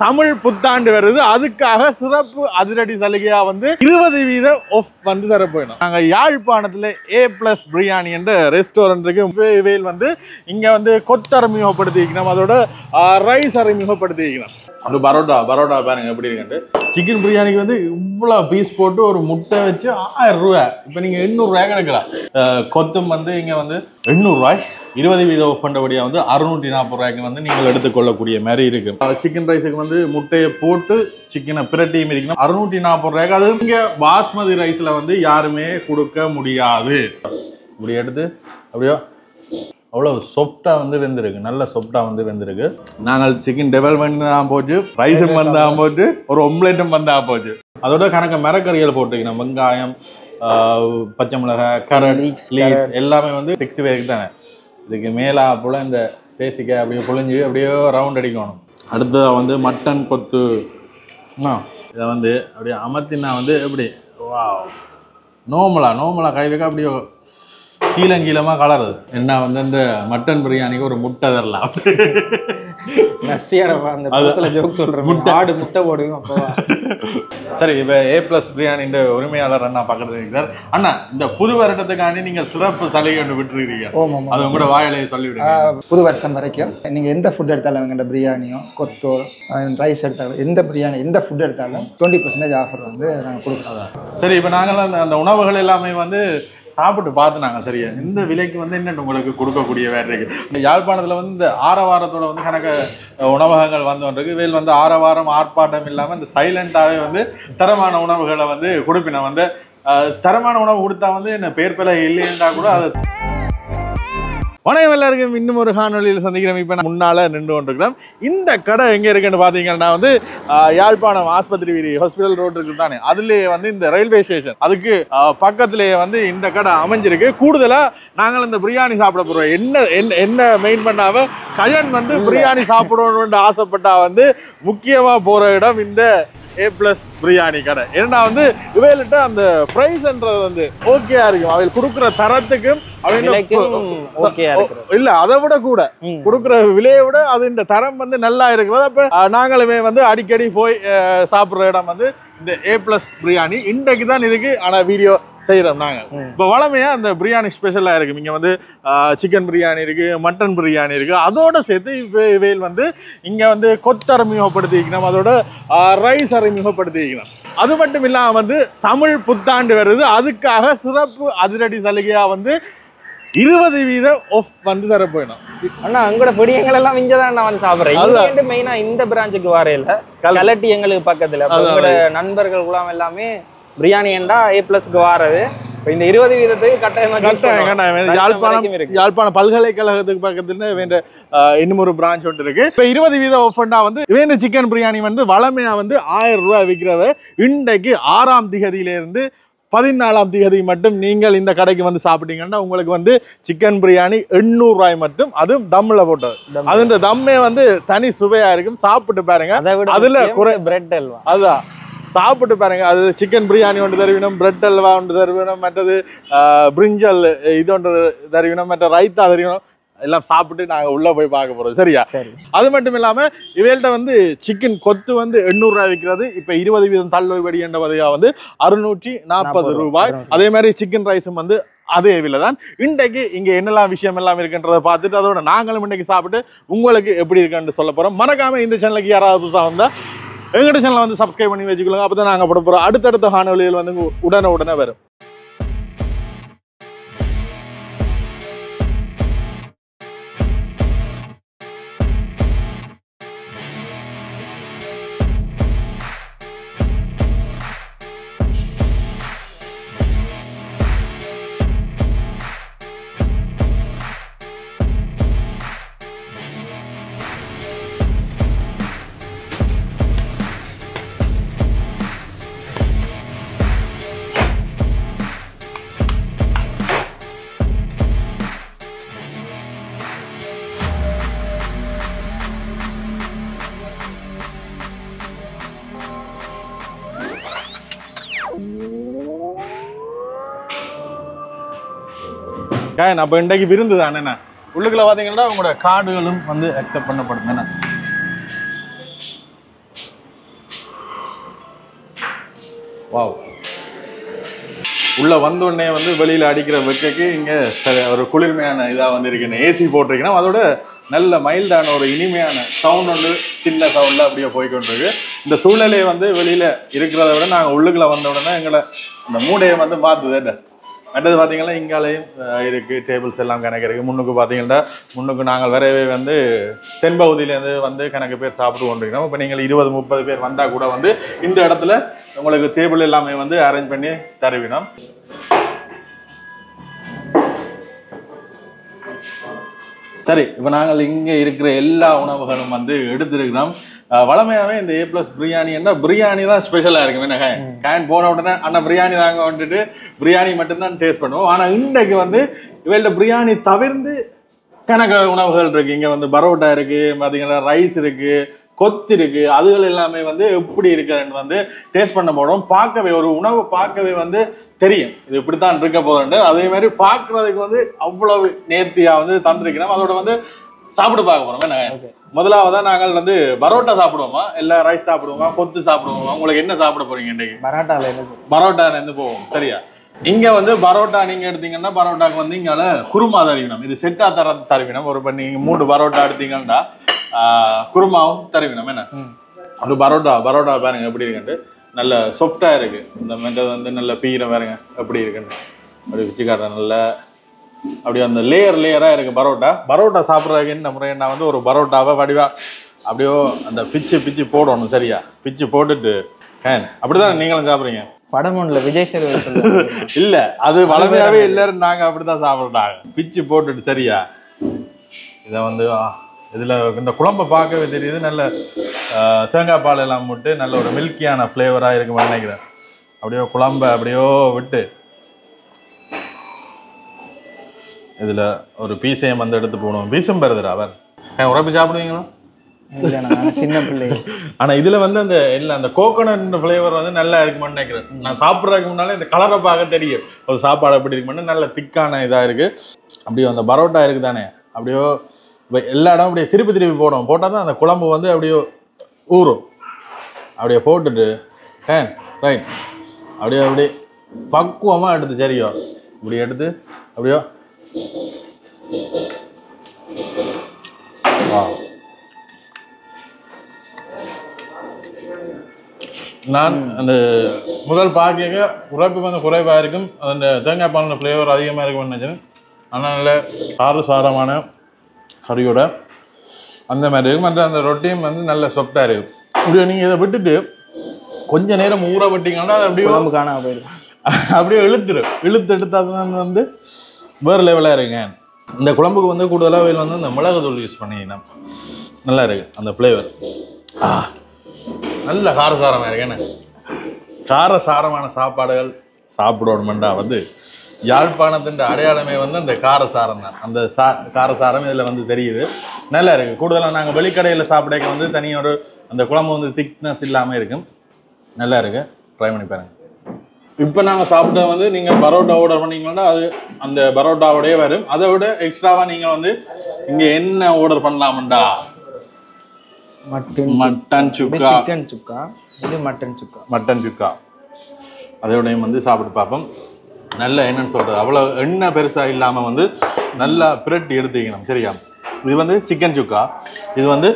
தமிழ் புத்தாண்டு வருது, அதுக்காக சிறப்பு அதிரடி சலுகையா வந்து 20% ஆஃப் வந்து தர போயிடும். நாங்க யாழ்ப்பாணத்துல A+ பிரியாணி என்ற ரெஸ்டாரண்ட் இருக்கு. இவையில் வந்து இங்க வந்து கொத்து அறிமுகப்படுத்தி வைக்கணும், அதோட ரைஸ் அறிமுகப்படுத்தி வைக்கணும். ஒரு பரோட்டா பாருங்க எப்படி இருக்கு. சிக்கன் பிரியாணிக்கு வந்து இவ்வளவு பீஸ் போட்டு ஒரு முட்டை வச்சு 1000 ரூபாய். இப்ப நீங்க 800 ரூபாய் கிடைக்கலாம். கொத்தும் வந்து இங்க வந்து 800 ரூபாய். 20% ஆஃப் பண்றபடியா வந்து 640 ரூபாய்க்கு வந்து நீங்கள் எடுத்துக்கொள்ளக்கூடிய மாதிரி இருக்கு. சிக்கன் ரைஸுக்கு வந்து முட்டையை போட்டு சிக்கனை பிரட்டியும் இருக்கணும். 640 ரூபாய்க்கு. அது இங்க பாஸ்மதி ரைஸ்ல வந்து யாருமே கொடுக்க முடியாது. இப்படி எடுத்து அப்படியோ அவ்வளோ சாஃப்டா வந்து வெந்திருக்கு, நல்ல சாஃப்டா வந்து வெந்திருக்கு. நாங்கள் சிக்கன் டெவலப்மெண்ட் தான் போச்சு, ரைஸும் வந்தா போச்சு, ஒரு ஒம்லேட்டும் வந்தா போச்சு. அதோட கணக்கு மரக்கறிகள் போட்டுக்கணும். வெங்காயம், பச்சை மிளகாய், கரட், லீவ்ஸ் எல்லாமே வந்து 65 தானே. இதுக்கு மேலா போல இந்த பேசிக்காய் அப்படியே புழிஞ்சு அப்படியே ரவுண்ட் அடிக்கணும். அடுத்ததாக வந்து மட்டன் கொத்து. இதை வந்து அப்படியே அமர்த்தினா வந்து எப்படி வா நோமலா கை வைக்க அப்படியே கீழங்கீழமா கலருது. என்ன வந்து இந்த மட்டன் பிரியாணிக்கு ஒரு முட்டை தரலாம். முட்டை போடுவோம். சரி, இப்ப A+ பிரியாணின்ற உரிமையாளர் அண்ணா பக்கத்துல இருக்கிறார். அண்ணா, இந்த புது வருடத்துக்காண்டி நீங்க சிறப்பு சலுகை ஒன்று விட்டுருக்கீங்க, அது உங்களோட வாயிலையை சொல்லிவிடுங்க. புது வருஷம் வரைக்கும் நீங்க எந்த ஃபுட் எடுத்தாலும், எங்கள்கிட்ட பிரியாணியோ கொத்தோ ரைஸ் எடுத்தாலும், எந்த பிரியாணி எந்த ஃபுட் எடுத்தாலும் 20% ஆஃபர் வந்து நாங்கள் கொடுக்குறோம். சரி, இப்ப நாங்களாம் அந்த உணவுகள் எல்லாமே வந்து சாப்பிட்டு பார்த்து நாங்கள் சரியா இந்த விலைக்கு வந்து என்ன உங்களுக்கு கொடுக்கக்கூடிய வேறு இருக்கு. இந்த யாழ்ப்பாணத்தில் வந்து இந்த ஆரவாரத்தோட வந்து கணக்க உணவகங்கள் வந்து ஒன்றுக்கு வேல் வந்து ஆரவாரம் ஆர்ப்பாட்டம் இல்லாமல் இந்த சைலண்டாகவே வந்து தரமான உணவுகளை வந்து கொடுப்பின. வந்து தரமான உணவு கொடுத்தா வந்து என்ன பேர் பிள்ளை இல்லைன்றா கூட அது. வணக்கம் எல்லாருக்கும், இன்னும் ஒரு காணொலியில் சந்திக்கிறோம். இப்போ நான் முன்னால் நின்று கொண்டிருக்கிறோம். இந்த கடை எங்கே இருக்குன்னு பார்த்தீங்கன்னா வந்து யாழ்ப்பாணம் ஆஸ்பத்திரி வீதி ஹாஸ்பிட்டல் ரோடு இருக்கு தானே, அதுலேயே வந்து இந்த ரயில்வே ஸ்டேஷன் அதுக்கு பக்கத்துலேயே வந்து இந்த கடை அமைஞ்சிருக்கு. கூடுதலாக நாங்கள் இந்த பிரியாணி சாப்பிட போகிறோம். என்ன மெயின் பண்ணாம கயன் வந்து பிரியாணி சாப்பிடணும்னு ஆசைப்பட்டா வந்து முக்கியமாக போகிற இடம் இந்த A+ பிரியாணி கடை. ஏன்னா வந்து இவையில்ட்ட அந்த பிரைஸ்ன்றது வந்து ஓகேயா இருக்கும், அவையில் கொடுக்குற தரத்துக்கும் இல்ல அதை விட கூட கொடுக்குற விலையை விட அது இந்த தரம் வந்து நல்லா இருக்கிறது. அப்ப நாங்களுமே வந்து அடிக்கடி போய் சாப்பிடுற இடம் வந்து இந்த A+ பிரியாணி. இன்றைக்கு தான் இதுக்கு ஆனா வீடியோ செய்யறோம் நாங்க. இப்ப வளமையா அந்த பிரியாணி ஸ்பெஷலா இருக்கு. இங்க வந்து சிக்கன் பிரியாணி இருக்கு, மட்டன் பிரியாணி இருக்கு. அதோட சேர்த்து இவையில் வந்து இங்க வந்து கொத்து அறிமுகப்படுத்தி வைக்கணும், அதோட ரைஸ் அறிமுகப்படுத்தி வைக்கணும். அது மட்டும் இல்லாம வந்து தமிழ் புத்தாண்டு வருது, அதுக்காக சிறப்பு அதிரடி சலுகையா வந்து 20% ஆஃப் வந்து தர போயிடும். அண்ணா அங்கோட பொடியங்கள் எல்லாம் இங்கதான் வந்து சாப்பிடுறேன். மெயினா இந்த பிரான்ச்சுக்கு வரையில கலட்டி எங்களுக்கு பக்கத்துல உங்களோட நண்பர்கள் குலாம் எல்லாமே பிரியாணி ஏண்டா A+க்கு வாரது. இந்த 20% கட்டாயமா யாழ்ப்பாணம் பல்கலைக்கழகத்துக்கு பக்கத்துல வேண்ட இன்னும் ஒரு பிரான்ச் ஒன்று இருக்கு. இப்ப 20% ஆஃபர்னா வந்து வேண்ட சிக்கன் பிரியாணி வந்து வளமையா வந்து 1000 ரூபாய் விற்கிறவ இன்றைக்கு 6ஆம் தேதியிலிருந்து 14ஆம் தேதி மட்டும் நீங்கள் இந்த கடைக்கு வந்து சாப்பிட்டீங்கன்னா உங்களுக்கு வந்து சிக்கன் பிரியாணி 800 ரூபாய் மட்டும், அதுவும் தம்ல போட்டது. அதுன்ற தம்மே வந்து தனி சுவையா இருக்கும். சாப்பிட்டு பாருங்க. அதுல பிரெட் அல்வா அதான் சாப்பிட்டு பாருங்க. அது சிக்கன் பிரியாணி ஒன்று தருவினோம், பிரெட் அல்வா ஒன்று தருவினோம், மற்றது பிரிஞ்சல் இது ஒன்று தருவினோம், மற்ற ரைத்தா தருவினோம். எல்லாம் சாப்பிட்டு நாங்க உள்ள போய் பார்க்க போறோம். சரியா? அது மட்டும் இல்லாம இவையில்ட்ட வந்து சிக்கன் கொத்து வந்து 800 ரூபாய் விற்கிறது. இப்ப 20% தள்ளுபடி என்ற வகையா வந்து 640 ரூபாய். அதே மாதிரி சிக்கன் ரைஸும் வந்து அதே விலை தான். இன்றைக்கு இங்க என்னெல்லாம் விஷயம் எல்லாம் இருக்குன்றதை பார்த்துட்டு அதோட நாங்களும் இன்னைக்கு சாப்பிட்டு உங்களுக்கு எப்படி இருக்குன்னு சொல்ல போறோம். மறக்காம இந்த சேனலுக்கு யாராவது புதுசா வந்தா எங்கட சேனலை வந்து சப்ஸ்கிரைப் பண்ணி வச்சுக்கொள்ளுங்க. அப்பதான் நாங்க போட போறோம் அடுத்தடுத்த காணொலிகள் வந்து உடனே வரும். அப்ப இன்றைக்கு விருந்து தானே. உள்ளுக்குள்ள பாத்தீங்கன்னா உங்களோட கார்டுகளும் வந்து அக்செப்ட் பண்ணப்படும். வாவ். உள்ள வந்த உடனே வந்து வெளியில அடிக்கிற வெக்கைக்கு இங்க ஒரு குளிர்மையான இதா வந்து இருக்கு. ஏசி போட்டிருக்கீங்கன்னா அதோட நல்ல மைல்டான ஒரு இனிமையான சவுண்ட் ஒன்று சின்ன சவுண்ட்ல அப்படியே போய்கொண்டிருக்கு. இந்த சூழ்நிலையை வந்து வெளியில இருக்கிறத விட நாங்கள் உள்ளுக்குள்ள வந்த உடனே எங்களை இந்த மூடையை வந்து மாத்துது. அடுத்தது பார்த்தீங்கன்னா இங்காலையும் இருக்கு டேபிள்ஸ் எல்லாம் கணக்கு இருக்கு. முன்னுக்கு பார்த்தீங்கன்னா முன்னுக்கு நாங்கள் வரவே வந்து தென்பகுதியிலேருந்து வந்து கணக்கு பேர் சாப்பிட்டு கொண்டிருக்கிறோம். இப்போ நீங்கள் 20-30 பேர் வந்தால் கூட வந்து இந்த இடத்துல உங்களுக்கு டேபிள் எல்லாமே வந்து அரேஞ்ச் பண்ணி தருவினோம். சரி, இப்போ நாங்கள் இங்கே இருக்கிற எல்லா உணவுகளும் வந்து எடுத்துருக்கிறோம். வளமையாகவே இந்த A+ பிரியாணி என்ன பிரியாணி தான் ஸ்பெஷலாக இருக்கும். என்ன கேன் போன உடனே ஆனால் பிரியாணி நாங்கள் வந்துட்டு பிரியாணி மட்டும்தான் டேஸ்ட் பண்ணுவோம். ஆனால் இன்றைக்கு வந்து இவள்கிட்ட பிரியாணி தவிர்த்து கணக்கு உணவுகள் இருக்குது. இங்கே வந்து பரோட்டா இருக்குது, பார்த்தீங்கன்னா ரைஸ் இருக்குது, கொத்து இருக்குது. அதுகள் எல்லாமே வந்து எப்படி இருக்குன்னு வந்து டேஸ்ட் பண்ண போடும். பார்க்கவே ஒரு உணவை பார்க்கவே வந்து தெரியும் இது இப்படித்தான் இருக்க போகுது. அதே மாதிரி பார்க்கறதுக்கு வந்து அவ்வளவு நேர்த்தியாக வந்து தந்திருக்கிறோம். அதோட வந்து சாப்பிட்டு பார்க்க போறோம். என்ன முதலாவதான் நாங்கள் வந்து பரோட்டா சாப்பிடுவோமா இல்ல ரைஸ் சாப்பிடுவோமா கொத்து சாப்பிடுவோமா? உங்களுக்கு என்ன சாப்பிட போறீங்க இன்னைக்கு? பரோட்டால இருந்து போவோம். சரியா? இங்க வந்து பரோட்டா நீங்க எடுத்தீங்கன்னா பரோட்டாக்கு வந்து இங்கால குருமா தருவினம். இது செட்டா தருவினம். ஒரு நீங்க 3 பரோட்டா எடுத்தீங்கன்னா குருமாவும் தருவினம். என்ன ஒரு பரோட்டா பாருங்க எப்படி இருக்குன்ட்டு நல்ல சொஃப்டா இருக்கு. இந்த மெட்டது வந்து நல்ல பீரை பாருங்க எப்படி இருக்குன்னு அப்படி வச்சு காட்டுறேன். நல்ல அப்படியே அந்த லேயரா இருக்கு பரோட்டா சாப்பிட்றதுக்கு என்ன முறை நான் வந்து ஒரு பரோட்டாவை வடிவா அப்படியோ அந்த பிச்சு போடணும். சரியா? பிச்சு போட்டுட்டு அப்படிதான் நீங்களும் சாப்பிடுறீங்க. படம் ஒண்ணுல விஜய் சேதுபதி இல்ல அது வளமையாவே எல்லாரும் நாங்க அப்படித்தான் சாப்பிடுறாங்க பிச்சு போட்டுட்டு. சரியா? இதை வந்து இதுல இந்த குழம்பை பார்க்கவே தெரியுது. நல்ல தேங்காய் பால் எல்லாம் விட்டு நல்ல ஒரு மில்கியான ஃப்ளேவரா இருக்குன்னு நினைக்கிறேன். அப்படியோ குழம்பை அப்படியோ விட்டு இதுல ஒரு பீஸையும் வந்து எடுத்து போகணும். பீஸும் வருதுடா அவர் உரைப்பு சாப்பிடுவீங்களா? சின்ன பிள்ளை. ஆனா இதுல வந்து அந்த இல்ல அந்த கோகோனட் ஃப்ளேவர் வந்து நல்லா இருக்குன்னு நினைக்கிறேன். நான் சாப்பிட்றதுக்கு முன்னாலே இந்த கலரை பார்க்க தெரியும் ஒரு சாப்பாடு எப்படி இருக்குன்னு. நல்ல திக்கான இதா இருக்கு. அப்படியே அந்த பரோட்டா இருக்கு தானே அப்படியோ எல்லா இடம் அப்படியே திருப்பி போடும். போட்டால் தான் அந்த குழம்பு வந்து அப்படியே ஊறும். அப்படியே போட்டுட்டு ரைட் அப்படியே பக்குவமாக எடுத்து சரியோ இப்படி எடுத்து அப்படியோ நான் அந்த முதல் பார்க்க உரைப்பு வந்து குறைவாக இருக்கும். அந்த தேங்காய் பாலின ஃப்ளேவர் அதிகமாக இருக்கும்னு நினைச்சேன். ஆனால் நல்ல சாரமான கறியோட அந்த மாதிரி இருக்கும். மற்ற அந்த ரொட்டியும் வந்து நல்ல சொப்டாக இருக்கும். இப்படியோ நீங்கள் இதை விட்டுட்டு கொஞ்ச நேரம் ஊற விட்டீங்கன்னா அது அப்படியே காண போயிடும். அப்படியே இழுத்து எடுத்தால் வந்து வேறு லெவலாக இருக்குங்க. இந்த குழம்புக்கு வந்து கூடுதலாக வேலை வந்து இந்த மிளகுத்தூள் யூஸ் பண்ணிங்கன்னா நல்லா இருக்கு அந்த ஃப்ளேவர். நல்ல காரசாரமாக இருக்கேன்னு காரசாரமான சாப்பாடுகள் சாப்பிடணுமெண்டா வந்து யாழ்ப்பாணத்தின் அடையாளமே வந்து அந்த காரசாரம் தான். அந்த காரசாரம் இதில் வந்து தெரியுது. நல்லா இருக்குது. கூடுதலாக நாங்கள் வெளிக்கடையில் சாப்பிட வந்து தனியாக அந்த குழம்பு வந்து திக்னஸ் இல்லாமல் இருக்கும். நல்லா இருக்குது. ட்ரை பண்ணி பாருங்கள். இப்போ நாங்கள் சாப்பிட்ட வந்து நீங்கள் பரோட்டா ஆர்டர் பண்ணிங்கன்னா அது அந்த பரோட்டாவோடய வரும். அதை விட எக்ஸ்ட்ராவாக நீங்கள் வந்து இங்கே என்ன ஆர்டர் பண்ணலாம்டா? மட்டன் சுக்கா, சிக்கன் சுக்கா, இது மட்டன் சுக்கா அதோடையும் வந்து சாப்பிட்டு பார்ப்போம். நல்ல என்னன்னு சொல்கிறது அவ்வளோ எண்ணெய் பெருசாக இல்லாமல் வந்து நல்லா பிரட்டி எடுத்துக்கணும். சரியா? இது வந்து சிக்கன் சுக்கா, இது வந்து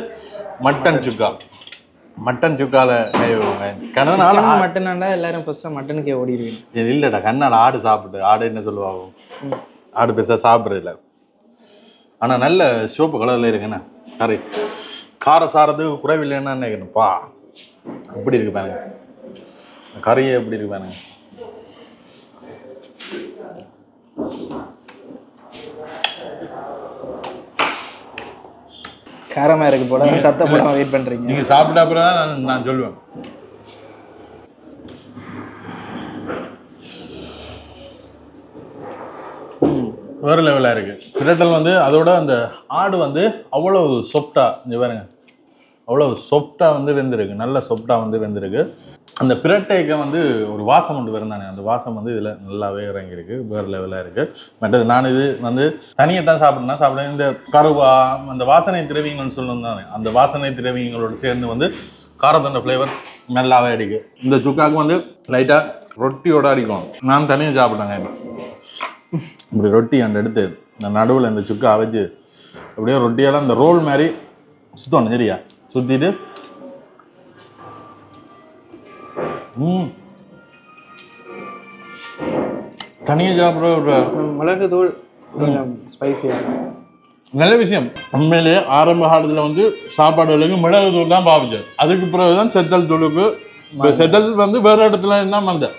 மட்டன் சுக்கா. மட்டன் சுக்கால கண்ணால மட்டனாண்டா எல்லாரும் ஃபர்ஸ்ட் மட்டனுக்கே ஓடிடுவீங்க. இல்லைடா கண்ணால் ஆடு சாப்பிட்டு ஆடு என்ன சொல்லுவாங்க ஆடு பெருசாக சாப்பிட்றதில்ல. ஆனால் நல்ல சிவப்பு கலரில் இருக்குண்ணா கறி. காரசாரத்துக்கு குறைவில்லைன்னா நினைக்கணும்ப்பா. எப்படி இருக்கு பாருங்க கறியே எப்படி இருக்கு பாருங்க. காரமா இருக்கு போல சத்த போடாம வெயிட் பண்றீங்க. நீங்க சாப்பிட்ட அப்புறம் தான் நான் சொல்லுவேன். வேறு லெவலாக இருக்குது. பிரட்டல் வந்து அதோட அந்த ஆடு வந்து அவ்வளவு சொஃப்டாக இங்கே பாருங்க அவ்வளோ சொஃப்டாக வந்து வெந்திருக்கு. நல்ல சொஃப்டாக வந்து வெந்திருக்கு. அந்த பிரட்டைக்கு வந்து ஒரு வாசம் ஒன்று வருந்தானே அந்த வாசம் வந்து இதில் நல்லாவே இறங்கியிருக்கு. வேறு லெவலாக இருக்குது. மற்றது நான் இது வந்து தனியாக தான் சாப்பிடுவேன். இந்த கருவா அந்த வாசனை திரவியங்கள்னு சொல்லணும் தானே அந்த வாசனை திரவியங்களோடு சேர்ந்து வந்து காரத்தண்ட ஃப்ளேவர் நல்லாவே அடிக்கும். இந்த சுக்காவுக்கு வந்து லைட்டாக ரொட்டியோட அடிக்கணும். நான் தனியாக சாப்பிட்டேங்க. இப்படி ரொட்டி அந்த எடுத்து இந்த நடுவில் இந்த சுக்கா வச்சு அப்படியே ரொட்டியெல்லாம் இந்த ரோல் மாதிரி சுற்றணும். சரியா சுற்றிட்டு தனியாக சாப்பிட்ற ஒரு மிளகு தூள் கொஞ்சம் ஸ்பைசியாக நல்ல விஷயம். உண்மையிலேயே ஆரம்ப காலத்தில் வந்து சாப்பாடுகளுக்கு மிளகு தூள் தான் பாவிச்சது. அதுக்கு பிறகுதான் செத்தல் தூளுக்கு செத்தல் வந்து வேறு இடத்துல இருந்தால் வந்தேன்.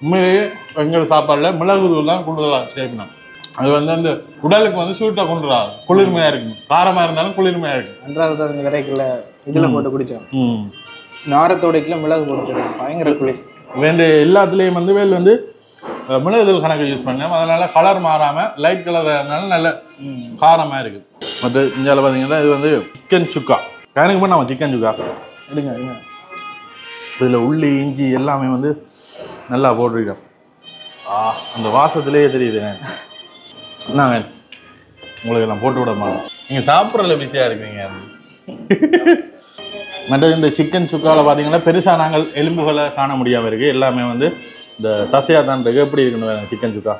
உண்மையிலேயே எங்கள் சாப்பாடில் மிளகு தூள் தான் கூடுதலாக சேர்க்கணும். அது வந்து அந்த உடலுக்கு வந்து சூட்டாக கொண்டுறாது, குளிர்மையாக இருக்கும். காரமாக இருந்தாலும் குளிர்மையாக இருக்கும். அன்றாவது அந்த கடைக்குள்ள இதில் போட்டு குடித்தோம். நாரத்தோடைக்குள்ள மிளகு போட்டு பயங்கர குளிர். வேண்டிய எல்லாத்துலேயும் வந்து வேல் வந்து மிளகுதூள் கணக்கு யூஸ் பண்ணேன். அதனால கலர் மாறாமல் லைட் கலராக இருந்தாலும் நல்ல காரமாக இருக்குது. மற்ற இந்தியாவில் பார்த்தீங்கன்னா இது வந்து சிக்கன் சுக்கா. கணக்கு பண்ண நம்ம சிக்கன் சுக்கா எடுங்க எடுங்க. இதில் உள்ளி இஞ்சி எல்லாமே வந்து நல்லா போட்டிருக்கோம். அந்த வாசத்துலேயே தெரியுதுங்க. என்னங்க உங்களுக்கு நான் போட்டு விட மாட்டேன், நீங்கள் சாப்பிட்றதுல பிஸியாக இருக்கீங்க. மற்றது இந்த சிக்கன் சுக்காவில் பார்த்தீங்கன்னா பெருசாக நாங்கள் எலும்புகளை காண முடியாமல் இருக்குது. எல்லாமே வந்து இந்த தசையாக தான் இருக்குது. எப்படி இருக்குன்னு சிக்கன் சுக்கா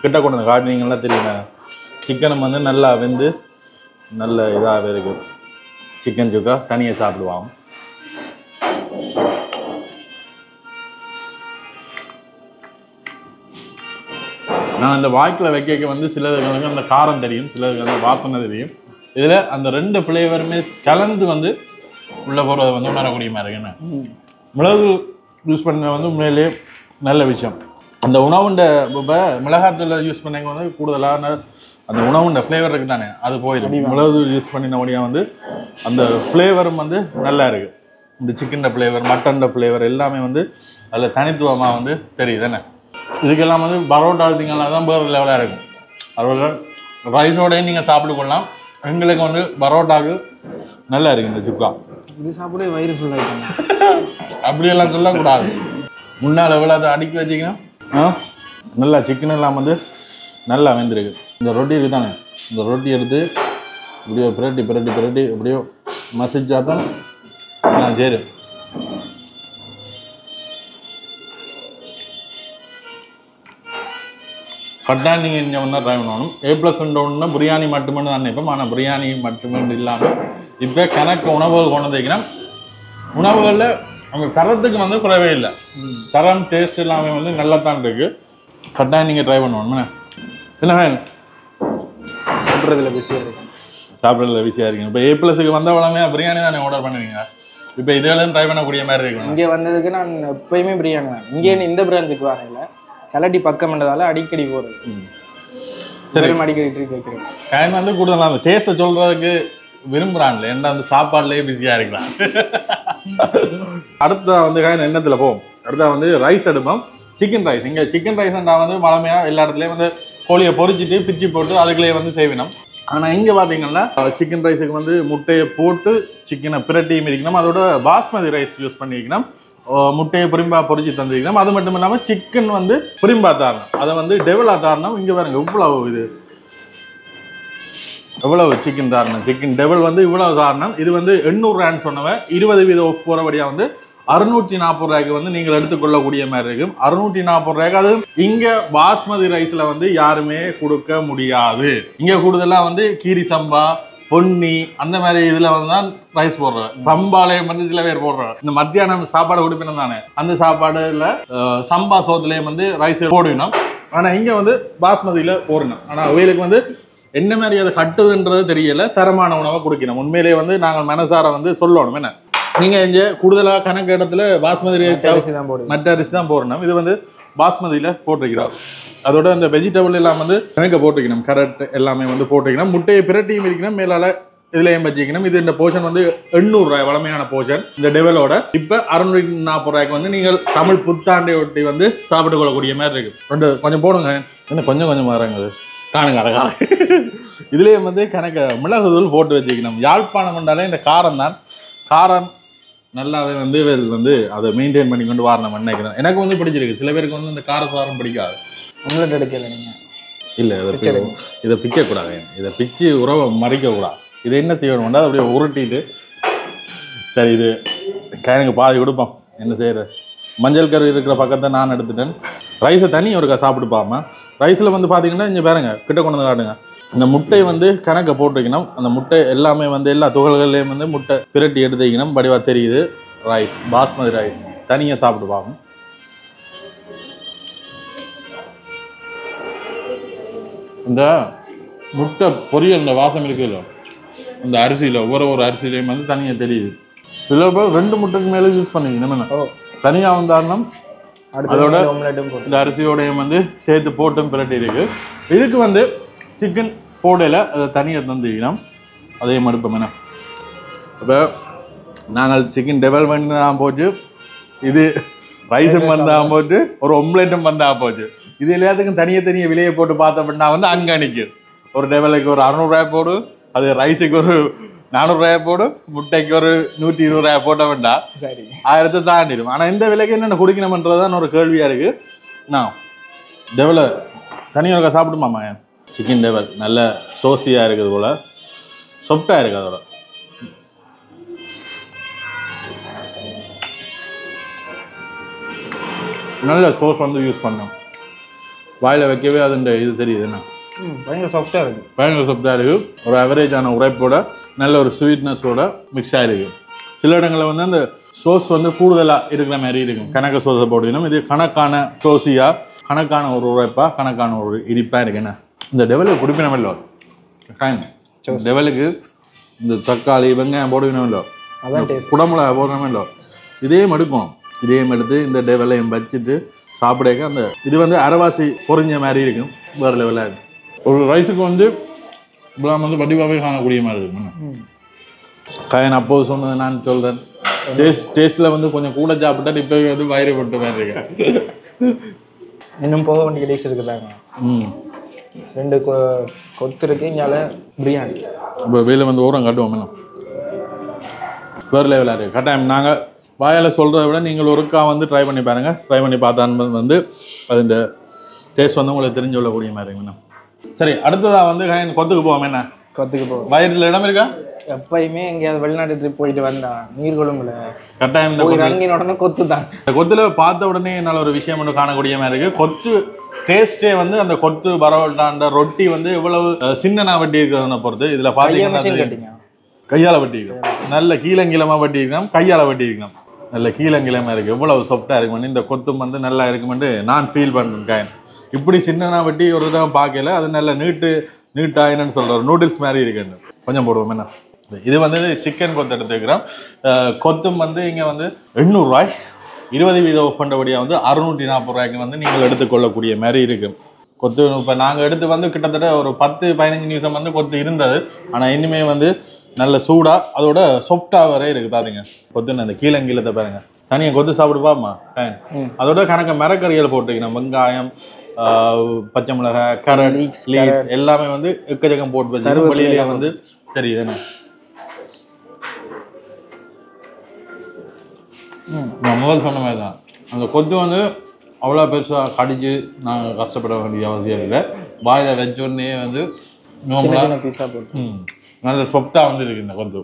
கிட்ட கொண்டு வந்து காட்டினீங்கன்னா தெரியுங்க. சிக்கனும் வந்து நல்லா வெந்து நல்ல இதாகவே இருக்குது. சிக்கன் சுக்கா தனியாக சாப்பிடுவாங்க. நான் இந்த வாய்க்கில் வைக்க வந்து சிலருக்கு அந்த காரம் தெரியும், சிலருக்கு அந்த வாசனை தெரியும். இதில் அந்த ரெண்டு ஃப்ளேவருமே கலந்து வந்து உள்ள போகிறத வந்து உணரக்கூடிய மாதிரி இருக்குன்னு. மிளகு யூஸ் பண்ண வந்து உண்மையிலேயே நல்ல விஷயம். அந்த உணவுண்ட இப்போ மிளகாத்தூள் யூஸ் பண்ணவங்க வந்து கூடுதலான அந்த உணவுண்ட ஃப்ளேவர் இருக்குது தானே, அது போயிடும். மிளகு யூஸ் பண்ணினபடியாக வந்து அந்த ஃப்ளேவரும் வந்து நல்லா இருக்குது. இந்த சிக்கன் ஃப்ளேவர், மட்டன் ஃப்ளேவர் எல்லாமே வந்து அதில் தனித்துவமாக வந்து தெரியுது தானே. இதுக்கெல்லாம் வந்து பரோட்டா திங்கெல்லாம் தான் வேறு லெவலாக இருக்கும். அதோட ரைஸோடையும் நீங்கள் சாப்பிட்டு கொள்ளலாம். எங்களுக்கு வந்து பரோட்டாவுக்கு நல்லா இருக்குது இந்த சுக்கா. இது சாப்பிட வயிறு ஃபுல்லாகிட்டாங்க. அப்படியெல்லாம் சொல்லக்கூடாது. முன்னால் எவ்வளோ அதை அடுக்கி வச்சிங்கன்னா நல்லா சிக்கன் எல்லாம் வந்து நல்லா வெந்திருக்கு. இந்த ரொட்டி இருக்குது தானே, இந்த ரொட்டி எடுத்து இப்படியோ பிரட்டி பிரட்டி பிரட்டி இப்படியோ மசிச்சா தான் எல்லாம் சரி. கட்டாயம் நீங்கள் இங்கே ஒன்றா ட்ரை பண்ணணும். A+ ஒன்றுனா பிரியாணி மட்டுமே தான் நினைப்போம். ஆனால் பிரியாணி மட்டுமே இல்லாமல் இப்போ கணக்கு உணவுகள் கொண்டு வந்திருக்கீங்கன்னா உணவுகளில் அவங்க தரத்துக்கு வந்து குறைவே இல்லை. தரம் டேஸ்ட் எல்லாமே வந்து நல்லா தான் இருக்குது. கட்டாயம் நீங்கள் ட்ரை பண்ணணும். என்ன சாப்பிட்றதுல பிஸியாக இருக்கு, சாப்பிட்றதுல பிஸியாக இருக்குங்க. இப்போ A+க்கு வந்த உடனே பிரியாணி தானே ஆர்டர் பண்ணுவீங்க. இப்போ இதெல்லாம் ட்ரை பண்ணக்கூடிய மாதிரி இருக்கு. இங்கே வந்ததுக்கு நான் எப்பயுமே பிரியாணி தான். இங்கே இந்த பிராஞ்சுக்கு வரல, கலட்டி பக்கம்ன்றதால அடிக்கடி போகிறது. சரி, அடிக்கடி ட்ரீட் வைக்கிறேன். கைன் வந்து கூடுதலாக அந்த டேஸ்ட்டை சொல்கிறதுக்கு விரும்புகிறான்ல, என்ன அந்த சாப்பாடுலேயே பிஸியாக இருக்கலாம். அடுத்த வந்து கைன் எண்ணத்தில் போவோம். அடுத்த வந்து ரைஸ் எடுப்போம். Chicken rice. இங்கே சிக்கன் ரைஸ்ன்றா வந்து வளமையாக எல்லா இடத்துலையும் வந்து கோழியை பொரிச்சிட்டு பிச்சு போட்டு அதுக்குள்ளேயே வந்து செய்வினோம். ஆனால் இங்கே பார்த்தீங்கன்னா சிக்கன் ரைஸுக்கு வந்து முட்டையை போட்டு சிக்கனை பிரட்டியும் இருக்கணும். அதோட பாஸ்மதி ரைஸ் யூஸ் பண்ணிக்கணும். முட்டையை புரிம்பா பொரிச்சு தந்திருக்கணும். அது மட்டும் இல்லாமல் சிக்கன் வந்து புரிம்பா தாரணும், அதை வந்து டெவலாக தாரணும். இங்கே பாருங்க இவ்வளவு இது எவ்வளவு சிக்கன் தாரணம், சிக்கன் டெவல் வந்து இவ்வளவு தாரணம். இது வந்து 800 ரூபான்னு சொன்னவன் 20% ஆஃப் போகிறபடியாக வந்து 640 ரூபாய்க்கு வந்து நீங்கள் எடுத்துக்கொள்ளக்கூடிய மாதிரி இருக்கும். 640 ரூபாய்க்கு. அது இங்கே பாஸ்மதி ரைஸில் வந்து யாருமே கொடுக்க முடியாது. இங்கே கூடுதலாக வந்து கீரி சம்பா, பொன்னி அந்த மாதிரி இதில் வந்து தான் ரைஸ் போடுறேன். சம்பாலையும் வந்து சில பேர் போடுறேன். இந்த மத்தியானம் சாப்பாடு கொடுப்பினும் தானே, அந்த சாப்பாடுல சம்பா சோத்துலேயும் வந்து ரைஸ் போடணும். ஆனால் இங்கே வந்து பாஸ்மதியில் போடணும். ஆனால் அவைகளுக்கு வந்து என்ன மாதிரி அதை கட்டுதுன்றது தெரியல. தரமான உணவை கொடுக்கணும். உண்மையிலேயே வந்து நாங்கள் மனசார வந்து சொல்லணும். என்ன நீங்கள் இங்கே கூடுதலாக கணக்கு இடத்துல பாஸ்மதி ரைஸ் தான் போடுறோம், மற்ற அரிசி தான் போடணும். இது வந்து பாஸ்மதியில் போட்டிருக்கிறோம். அதோட அந்த வெஜிடபிள் எல்லாம் வந்து எனக்கு போட்டுக்கணும். கரெக்ட் எல்லாமே வந்து போட்டுக்கணும். முட்டையை பிரட்டியும் இருக்கணும், மேலால இதுலையும் வச்சுக்கணும். இது இந்த போர்ஷன் வந்து 800 ரூபாய் வளமையான போர்ஷன் இந்த டெவலோட. இப்போ 640 ரூபாய்க்கு வந்து நீங்கள் தமிழ் புத்தாண்டை ஒட்டி வந்து சாப்பிட்டு கொள்ளக்கூடிய மாதிரி இருக்கு. கொஞ்சம் போடுங்க, என்ன கொஞ்சம் கொஞ்சம் மாறாங்க காணுங்க அழகா. இதுலேயே வந்து கணக்கு மிளகுதூள் போட்டு வச்சுக்கணும். யாழ்ப்பாணம் என்றாலே இந்த காரம் தான். காரம் நல்லாவே வந்து அதை மெயின்டைன் பண்ணி கொண்டு வரணும் நினைக்கிறேன். எனக்கு வந்து பிடிச்சிருக்கு. சில பேருக்கு வந்து இந்த காரசாரம் பிடிக்காது. உங்களுக்கு எடுக்கல நீங்கள் இல்லை, இதை பிக்கக்கூடாது. இதை பிச்சு உறவை மறிக்கக்கூடாது. இது என்ன செய்யணும்னா அப்படியே உருட்டிட்டு சரி இது எனக்கு பாதி கொடுப்போம் என்ன செய்யறது. மஞ்சள் கரு இருக்கிற பக்கத்தை நான் எடுத்துட்டேன். ரைஸை தனி ஒருக்கா சாப்பிட்டுப்பாம ரைஸில் வந்து பார்த்தீங்கன்னா இங்கே பாருங்க கிட்ட கொண்டு வந்து காட்டுங்க. இந்த முட்டை வந்து கணக்கை போட்டு வைக்கணும். அந்த முட்டை எல்லாமே வந்து எல்லா துகள்கள்லேயும் வந்து முட்டை பிரட்டி எடுத்து வைக்கணும். படிவா தெரியுது. ரைஸ் பாஸ்மதி ரைஸ் தனியாக சாப்பிட்டு பார்க்கணும். இந்த முட்டை பொரியல் இந்த வாசம் இருக்குல்ல இந்த அரிசியில் ஒவ்வொரு அரிசியிலையும் வந்து தனியாக தெரியுது. சில பேர் 2 முட்டைக்கு மேலே யூஸ் பண்ணிக்கணும். என்ன தனியாக வந்தாலும் அதோட இந்த அரிசியோடையும் வந்து சேர்த்து போட்டும் பிரட்டி இருக்கு. இதுக்கு வந்து சிக்கன் போடையில் அதை தனியாக தந்துக்கணும். அதே மடுப்போம். என்ன இப்போ நாங்கள் சிக்கன் டெவலப்மெண்ட் தான் போச்சு. இது ரைஸும் வந்தால் போச்சு. ஒரு ஒம்லேட்டும் வந்தால் போச்சு. இது எல்லாத்துக்கும் தனியாக விலையை போட்டு பார்த்தோம்னா வந்து அங்கே நிற்கும். ஒரு டெவலுக்கு ஒரு 600 ரூபாய் போடு, அது ரைஸுக்கு ஒரு 400 ரூபாய் போடு, முட்டைக்கு ஒரு 120 ரூபாய் போட்ட வேண்டாம். சரி 1000 தாண்டிடும். ஆனால் இந்த விலைக்கு என்னென்ன குடிக்கணும்ன்றதான் ஒரு கேள்வியாக இருக்கு. நான் டெவலை தனியாக சாப்பிடுமாம்மா. சிக்கன் டெவல் நல்ல சோசியாக இருக்குது போல, சொப்டாக இருக்குது. அதோட நல்ல சோஸ் வந்து யூஸ் பண்ணோம். வாயில் வைக்கவே அது இது தெரியுது. என்ன பயங்கர சாஃப்டாக இருக்குது. பயங்கர சாஃப்டாக இருக்குது. ஒரு அவரேஜான உரைப்போட நல்ல ஒரு ஸ்வீட்னஸோட மிக்ஸ் ஆகிருக்கு. சில இடங்களில் வந்து அந்த சோஸ் வந்து கூடுதலாக இருக்கிற மாதிரி இருக்கும். கணக்கு சோஸை போட்டுக்கணும். இது கணக்கான சோசியாக கணக்கான ஒரு உரைப்பாக கணக்கான ஒரு இனிப்பாக இருக்கு. என்ன இந்த டெவலுக்கு குடிப்பினம் இல்லை. டெவலுக்கு இந்த தக்காளி வெங்காயம் போடுவினோம் இல்லை, குடமிளகா போடணும் இல்லை, இதையும் எடுக்கணும். இதையும் எடுத்து இந்த டெவலையும் வச்சுட்டு சாப்பிடக்க அந்த இது வந்து அரைவாசி பொறிஞ்ச மாதிரி இருக்கும். வேறு லெவலாக இருக்கும். ஒரு ரைஸுக்கு வந்து இப்பெல்லாம் வந்து வடிவாகவே காணக்கூடிய மாதிரி இருக்கும். காயன் அப்போது சொன்னது நான் சொல்கிறேன். டேஸ்ட்டில் வந்து கொஞ்சம் கூட சாப்பிட்டா இப்போ வந்து வயிறு போட்ட மாதிரி இருக்கேன். இன்னும் போக வேண்டிய டேஸ்ட் இருக்குதாங்க. 2 கொத்து இருக்கு. இங்கால பிரியாணி இப்போ வெளியில் வந்து ஓரம் காட்டுவோம். என்ன வேறு லெவலாக இருக்குது. கட்டாயம் நாங்கள் வாயால் சொல்கிறத விட நீங்கள் ஒருக்கா வந்து ட்ரை பண்ணி பாருங்கள். ட்ரை பண்ணி பார்த்தான்னு வந்து அது டேஸ்ட் வந்து உங்களுக்கு தெரிஞ்சு கொள்ளக்கூடிய மாதிரி இருக்குண்ணா. சரி, அடுத்ததாக வந்து கொத்துக்கு போவோம். என்ன கொத்துக்கு போவோம். வயிறில் இடம் இருக்கா? எப்பயுமே எங்கேயாவது வெளிநாட்டு ட்ரிப் போயிட்டு வந்தா நீர் கொழும்புல கட்டாயம் இந்த இறங்கின உடனே கொத்து தான். இந்த கொத்துல பார்த்த உடனே என்னால் ஒரு விஷயம் ஒன்று காணக்கூடிய மாதிரி இருக்குது. கொத்து டேஸ்ட்டே வந்து அந்த கொத்து பரோட்டா ரொட்டி வந்து இவ்வளவு சின்னனா வெட்டி இருக்கிறத பொறுத்து இதில் பார்த்தீங்கன்னா கையால் வெட்டிக்கணும். நல்ல கீழங்கிலமாக வெட்டிக்கணும், கையால் வெட்டிக்கணும். நல்ல கீழங்கிலமாக இருக்குது. எவ்வளவு சாஃப்டாக இருக்குமென்னு இந்த கொத்தும் வந்து நல்லா இருக்குமென்று நான் ஃபீல் பண்ணுறேன். காயன் இப்படி சின்னனா வெட்டி ஒரு தடவை பார்க்கல. அது நல்ல நீட்டாக என்னன்னு சொல்கிற ஒரு நூடுல்ஸ் மாதிரி இருக்குன்னு கொஞ்சம் போடுவோம். என்ன இது வந்து சிக்கன் கொத்து எடுத்துக்கிறோம். கொத்தும் வந்து இங்கே வந்து 800 ரூபாய் 20% ஆஃப் பண்ணுறபடியாக வந்து 640 ரூபாய்க்கு வந்து நீங்கள் எடுத்துக்கொள்ளக்கூடிய மாதிரி இருக்கும். கொத்து இப்போ நாங்கள் எடுத்து வந்து கிட்டத்தட்ட ஒரு 10-15 நிமிஷம் வந்து கொத்து இருந்தது. ஆனால் இனிமே வந்து நல்ல சூடாக அதோட சாஃப்டாக வரை இருக்குது. பாருங்க கொத்துன்னு அந்த கீழங்கீழத்தை பாருங்க. தனியாக கொத்து சாப்பிட்டு பாப்பா. அதோட கணக்க மரக்கறிகள் போட்டுக்கணும். வெங்காயம், பச்சை மிளகாய், கரட், லீவ்ஸ் எல்லாமே வந்து எக்கச்சக்கம் போட்டு வச்சு வெளியிலேயே வந்து தெரியுது. என்ன நான் முதல் சொன்ன மாதிரி தான் அந்த கொத்து வந்து அவ்வளோ பெருசாக கடிச்சு நாங்கள் கஷ்டப்பட வேண்டிய அவசியம் இல்லை. வாயில் வச்சோடனே வந்து நல்ல சொஃப்டாக வந்து இருக்கு இந்த கொத்து.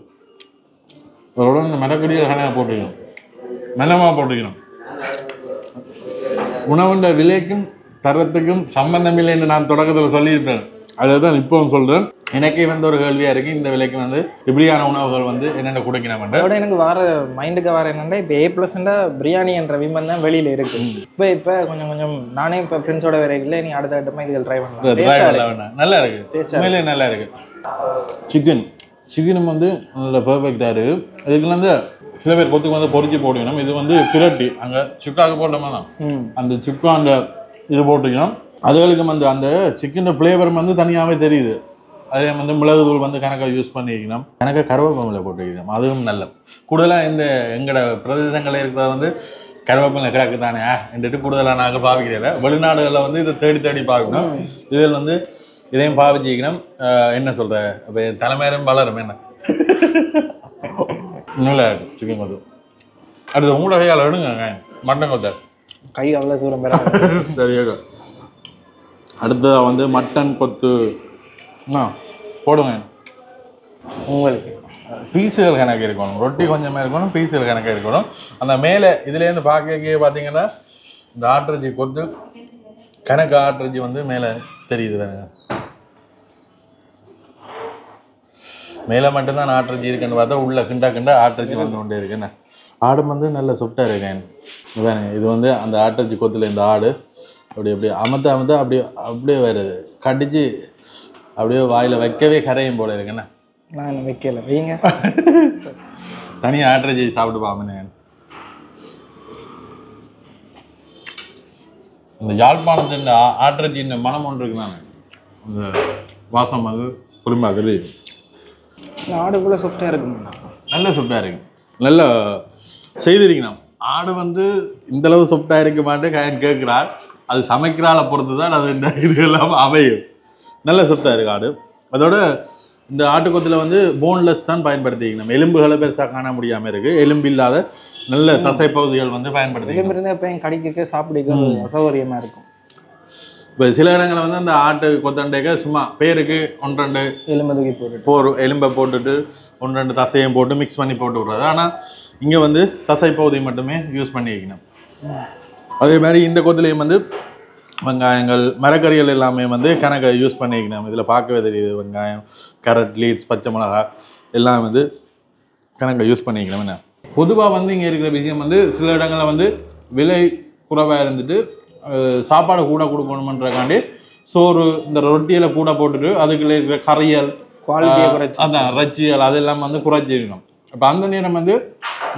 அதோட இந்த மரக்கடியை கணக்காக போட்டுக்கணும், மெல்லமாக போட்டுக்கணும். உணவுண்ட விலைக்கும் தரத்துக்கும் சம்பந்தம் இல்லைன்னு நான் தொடக்கத்தில் சொல்லியிருப்பேன். அதை தான் இப்போவும் சொல்கிறேன். எனக்கே வந்து ஒரு கேள்வியாக இருக்குது, இந்த விலைக்கு வந்து இப்படியான உணவுகள் வந்து என்னென்ன கொடுக்கணும். அதோட எனக்கு மைண்டுக்கு வர என்னென்னா இப்போ A+ண்டா பிரியாணி என்ற விமன் தான் வெளியில் இருக்குது. இப்போ கொஞ்சம் நானே இப்போ ஃப்ரெண்ட்ஸோட வரையில் நீ அடுத்த கட்டமாக இதில் ட்ரை பண்ணலாம். நல்லா இருக்குது, உண்மையிலே நல்லா இருக்குது. சிக்கனும் வந்து நல்ல பெர்ஃபெக்டாக இருக்குது. இதுக்கு வந்து சில பேர் கொத்துக்கு வந்து பொறிச்சு போட்டுக்கணும். இது வந்து பிரட்டி அங்கே சுக்காவுக்கு போட்டோமா தான் அந்த சுக்கா அந்த இது போட்டுக்கணும். அதுகளுக்கு வந்து அந்த சிக்கன் ஃப்ளேவர் வந்து தனியாகவே தெரியுது. அதே வந்து மிளகு தூள் வந்து கணக்காக யூஸ் பண்ணிக்கணும். கணக்காக கருவேப்பிலை போட்டுக்கணும், அதுவும் நல்ல. கூடுதலாக இந்த எங்களோட பிரதேசங்களில் இருக்கிற வந்து கருவேப்பிலை கிடக்கு தானே என்றுட்டு கூடுதலாக நாங்கள் பாவிக்கிறதில்ல. வெளிநாடுகளில் வந்து இதை தேடி பார்க்கணும். இதில் வந்து இதையும் பாவிச்சிக்கணும். என்ன சொல்கிற இப்போ தலைமையிலும் வளரும். என்ன நல்லா இருக்கும் சிக்கன் கொத்து. அடுத்து உங்களோட கையால் எடுங்க மட்டன் கொத்த கை அவ்வளோ தூரம் சரியாக. அடுத்ததாக வந்து மட்டன் கொத்து போடுங்க. உங்களுக்கு பீஸுகள் கணக்கு இருக்கணும், ரொட்டி கொஞ்சமாக இருக்கணும், பீஸுகள் கணக்கு இருக்கணும். அந்த மேலே இதுலேருந்து பார்க்க பார்த்தீங்கன்னா இந்த ஆட்டிறைச்சி கொத்து கணக்கு ஆட்டிறைச்சி வந்து மேலே தெரியுது பாருங்க. மேலே மட்டும்தான் ஆட்டிறைச்சி இருக்குன்னு பார்த்தா உள்ள கிண்டா கிண்டா ஆட்டிறைச்சி வந்து கொண்டே இருக்குன்னு. ஆடு வந்து நல்ல சொப்டாக இருக்கேன் பாருங்க. இது வந்து அந்த ஆட்டிறைச்சி கொத்துல இந்த ஆடு அப்படியே அமர்த்த அப்படியே வருது, கடிச்சு அப்படியே வாயில் வைக்கவே கரையும் போல இருக்குண்ணே. நான் என்ன வைக்கல வைங்க. தனியாக ஆட்டிறைச்சி சாப்பிட்டு பாமனே. இந்த யாழ்ப்பாணத்தின் ஆட்டிறைச்சின் மனம் ஒன்று இருக்குதானே, அந்த வாசம் வந்து குடும்பமாக தெரியுது. ஆடு கூட சொஃப்டாக இருக்குங்கண்ணா, நல்ல சொப்டாக இருக்கு, நல்லா செய்திருக்கணும். ஆடு வந்து இந்தளவு சொப்டாக இருக்க மாட்டேன் கேட்குறாள். அது சமைக்கிறாளை பொறுத்து தான் அது இந்த இது எல்லாம் அமையும். நல்ல சொப்டாக இருக்கு ஆடு. அதோட இந்த ஆட்டுக்கொத்தில் வந்து போன்லெஸ் தான் பயன்படுத்திக்கணும். எலும்புகளை பெருசாக காண முடியாமல் இருக்குது. எலும்பு இல்லாத நல்ல தசை பகுதிகள் வந்து பயன்படுத்தி எலும்பு இருந்தால் இப்போ என் கடிக்க சாப்பிடுக்க அசௌகரியமாக இருக்கும். இப்போ சில இடங்களில் வந்து அந்த ஆட்டு கொத்தண்டைக்க சும்மா பேருக்கு 1-2 எலும்பை தூக்கி போட்டு எலும்பை போட்டுட்டு 1-2 தசையும் போட்டு மிக்ஸ் பண்ணி போட்டு விட்றது. ஆனால் இங்கே வந்து தசை பகுதி மட்டுமே யூஸ் பண்ணி வைக்கணும். அதே மாதிரி இந்த கொத்துலேயும் வந்து வெங்காயங்கள் மரக்கறிகள் எல்லாமே வந்து கணக்கை யூஸ் பண்ணி வைக்கணும். இதில் பார்க்கவே தெரியுது வெங்காயம், கேரட், லீட்ஸ், பச்சை மிளகா எல்லாம் வந்து கணக்கை யூஸ் பண்ணிக்கணும். என்ன பொதுவாக வந்து இங்கே இருக்கிற விஷயம் வந்து சில இடங்களில் வந்து விலை குறைவாக இருந்துட்டு சாப்பாடு கூட கொடுக்கணுமன்றக்காண்டி சோறு இந்த ரொட்டியில் கூட போட்டுட்டு அதுக்குள்ளே இருக்கிற கறியல் குவாலிட்டியை குறைச்சி அதான் ரச்சியல் அதெல்லாம் வந்து குறைச்சிருக்கணும். இப்போ அந்த நேரம் வந்து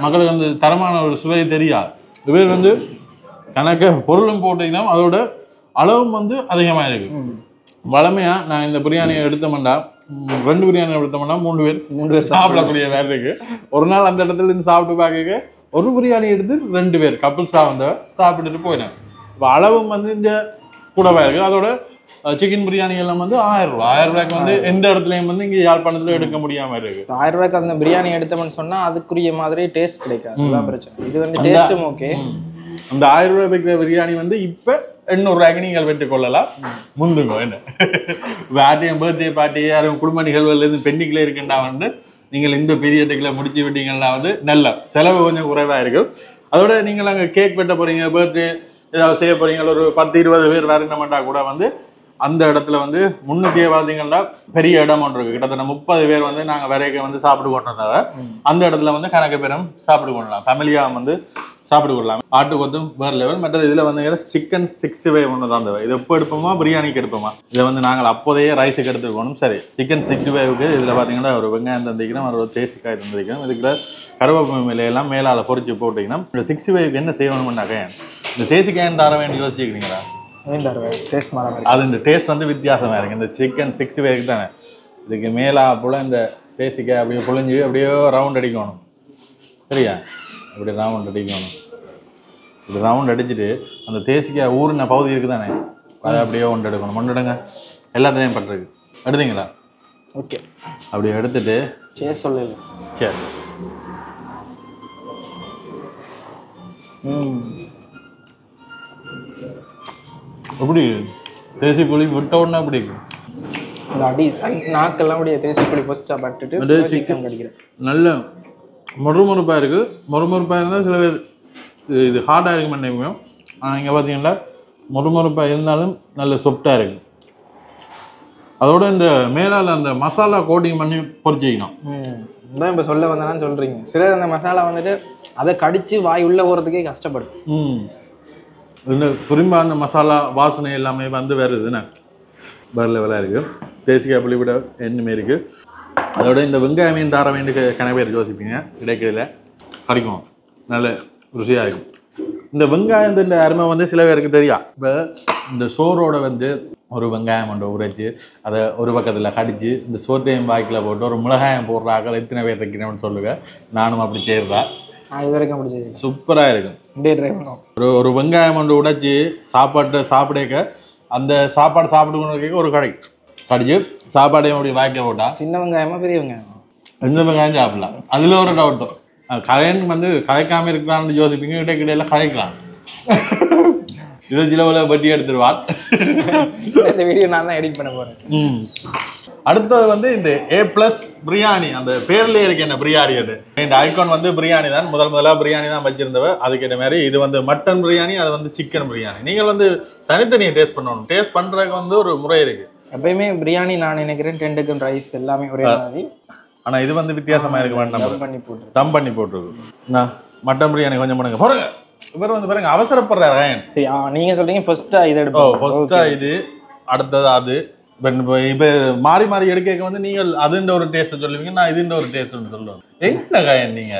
மக்களுக்கு வந்து தரமான ஒரு சுவை தெரியாது. இவர் வந்து கணக்க பொருளும் போட்டிங்கன்னா அதோட அளவும் வந்து அதிகமாக இருக்கு. வளமையாக நான் இந்த பிரியாணியை எடுத்தோம்னா 2 பிரியாணி எடுத்தோம்னா 3 பேர் சாப்பிடக்கூடிய வேறு இருக்கு. ஒரு நாள் அந்த இடத்துல இருந்து சாப்பிட்டு பார்க்க ஒரு பிரியாணி எடுத்து 2 பேர் கப்புள்ஸாக வந்து சாப்பிட்டுட்டு போயினேன். இப்போ அளவும் வந்து இந்த கூடவா இருக்குது. அதோட சிக்கன் பிரியாணி எல்லாம் வந்து 1000 ரூபா. 1000 ரூபாய்க்கு வந்து எந்த இடத்துலையும் வந்து இங்கே யாழ்ப்பாணத்தில் எடுக்க முடியாமல் இருக்கு. 1000 ரூபாய்க்கு அந்த பிரியாணி எடுத்தோம்னு சொன்னால் அதுக்குரிய மாதிரி டேஸ்ட் கிடைக்காது. அதுதான் பிரச்சனை. இது வந்து டேஸ்ட்டும் ஓகே. அந்த 1000 ரூபாய் வைக்கிற பிரியாணி வந்து இப்போ 800 ரூபாய்க்கு நீங்கள் வெற்றி கொள்ளலாம். முந்துங்க என்ன வேட்டையும் பர்த்டே பார்ட்டி யாரும் குடும்ப நிகழ்வுலேருந்து பெண்டிங்கில் இருக்குன்னா வந்து நீங்கள் இந்த பீரியட்டுக்குள்ள முடிச்சு விட்டீங்கன்னா வந்து நல்ல செலவு கொஞ்சம் குறைவாக இருக்கும். அதோட நீங்கள் அங்கே கேக் வெட்ட போகிறீங்க, பர்த்டே ஏதாவது செய்ய போகிறீங்க, ஒரு 10-20 பேர் வரணுமெண்டா கூட வந்து அந்த இடத்துல வந்து முன்னுக்கே பார்த்தீங்கன்னா பெரிய இடம் ஒன்று இருக்குது. கிட்டத்தட்ட 30 பேர் வந்து நாங்கள் வரைக்க வந்து சாப்பிட்டு கொண்டதால அந்த இடத்துல வந்து கணக்கு பேரும் சாப்பிட்டு கொள்ளலாம், ஃபேமிலியாக வந்து சாப்பிட்டு கொள்ளலாம். ஆட்டு கொத்தும் வேறு லெவல். மற்றது இதில் வந்து சிக்கன் 65 ஒன்று தான் தேவை. இது எப்போ எடுப்போமா பிரியாணிக்கு எடுப்போமா? இதை வந்து நாங்கள் அப்போதையே ரைஸுக்கு எடுத்துக்கணும். சரி, சிக்கன் 65க்கு இதில் பார்த்தீங்கன்னா ஒரு வெங்காயம் தந்திக்கிறோம், ஒரு தேசிக்காய் தந்திக்கிறோம், இதுக்குள்ள கருவேப்பிலை எல்லாம் மேலால் பொறிச்சு போட்டிங்கன்னா இந்த 65க்கு என்ன செய்யணும்னாக்க இந்த தேசிக்காயின் தர வேண்டி யோசிச்சுக்கிறீங்களா? அது இந்த டேஸ்ட் வந்து வித்தியாசமாக இருக்குது. இந்த சிக்கன் 65க்கு தானே இதுக்கு மேலா போல் இந்த தேசிக்காய் அப்படியே புழிஞ்சு அப்படியே ரவுண்ட் அடிக்கணும். சரியா? இப்படி ரவுண்ட் அடிக்கணும். இப்படி ரவுண்ட் அடிச்சுட்டு அந்த தேசிக்காய் ஊறின பகுதி இருக்குது தானே அதை அப்படியே ஒன்று எடுக்கணும். ஒன்றுடுங்க எல்லாத்தையும் பட்டிருக்கு. எடுத்தீங்களா? ஓகே. அப்படி எடுத்துட்டு சரி சொல்லல. சரி எப்படி தேசி புளி விட்ட உடனே அப்படி இந்த அடி நாக்கெல்லாம் அப்படியே தேசி புளி ஃபர்ஸ்ட்டாக பட்டுட்டு சிக்கன் கடிக்கிறேன். நல்ல மொறுமொறுப்பாக இருக்குது. மொறுமொறுப்பாக இருந்தால் சில பேர் இது ஹார்டாக இருக்க மாட்டேங்க. ஆனால் இங்கே பார்த்தீங்கன்னா மொறுமொறுப்பாக இருந்தாலும் நல்ல சொப்டாக இருக்குது. அதோட இந்த மேலால் அந்த மசாலா கோட்டிங் பண்ணி பொறிச்சிக்கணும். இதான் இப்போ சொல்ல வந்தேன்னு சொல்கிறீங்க. சிலர் அந்த மசாலா வந்துட்டு அதை கடித்து வாய் உள்ளே போகிறதுக்கே கஷ்டப்படும். இன்னும் திரும்ப அந்த மசாலா வாசனை எல்லாமே வந்து வருதுண்ணே வேறு லெவலாக இருக்குது. தேசிக்காய் புளி விட எண்ணுமே இருக்குது. அதோட இந்த வெங்காயமையும் தார வேண்டிய கணக்கு பேர் யோசிப்பீங்க. இடைக்கிடையில் கறிக்கும் நல்ல ருசியாக இருக்கும். இந்த வெங்காயத்தின் அருமை வந்து சில பேருக்கு தெரியும். இப்போ இந்த சோறோட வந்து ஒரு வெங்காயம் ஒன்று உரைச்சி அதை ஒரு பக்கத்தில் கடிச்சு இந்த சோத்தையும் வாய்க்கில் போட்டு ஒரு மிளகாயம் போடுறாக்கள் எத்தனை பேர் இருக்கிறேன்னு சொல்லுங்க. நானும் அப்படி செய்கிறேன். இது வரைக்கும் அப்படி செய்யுது. சூப்பராக இருக்கும். ஒரு வெங்காயம் ஒன்று உடைச்சி சாப்பிடக்க அந்த சாப்பாடு சாப்பிட்டு கொண்டு ஒரு கடிச்சு சாப்பாடையும் அப்படி வாய்க்கில் போட்டா சின்ன வெங்காயமா பெரிய வெங்காயம் எந்த வெங்காயம் சாப்பிடலாம். அதில் ஒரு டவுட்டும் கதைன்னு வந்து கதைக்காமல் இருக்கிறான்னு யோசிப்பீங்க. இடைக்கிடையில் கதைக்கலாம். இதை சிலவுல பட்டி எடுத்துருவான். இந்த வீடியோ நான் தான் எடிட் பண்ண போறேன். அடுத்தது வந்து இந்த A+ பிரியாணி, அந்த பேர்லயே இருக்கு என்ன பிரியாணி. அது இந்த ஐகான் வந்து பிரியாணி தான், முதலா பிரியாணி தான் வச்சிருந்தவ. அதுக்கேற்ற மாதிரி இது வந்து மட்டன் பிரியாணி, அது வந்து சிக்கன் பிரியாணி. நீங்கள் வந்து தனித்தனியை டேஸ்ட் பண்ணணும். டேஸ்ட் பண்றதுக்கு வந்து ஒரு முறை இருக்கு. எப்பயுமே பிரியாணி நான் நினைக்கிறேன் டெண்டுக்கும் ரைஸ் எல்லாமே ஒரே மாதிரி. ஆனா இது வந்து வித்தியாசமா இருக்கு. தம் பண்ணி போட்டுருக்கு. மட்டன் பிரியாணி கொஞ்சம் பண்ணுங்க பாருங்க. இவர் வந்து பாருங்க அவசரப்படுறாரு. நீங்க சொல்றீங்க ஃபர்ஸ்டா இது எடுப்போம், ஃபர்ஸ்டா இது, அடுத்தது அது. இப்ப மாறி மாறி எடுக்க வந்து நீங்கள் அதுன்ற ஒரு டேஸ்ட் சொல்லுவீங்க, நான் இதுன்ற ஒரு டேஸ்ட் சொல்லுவேன். என்ன காயன் நீங்க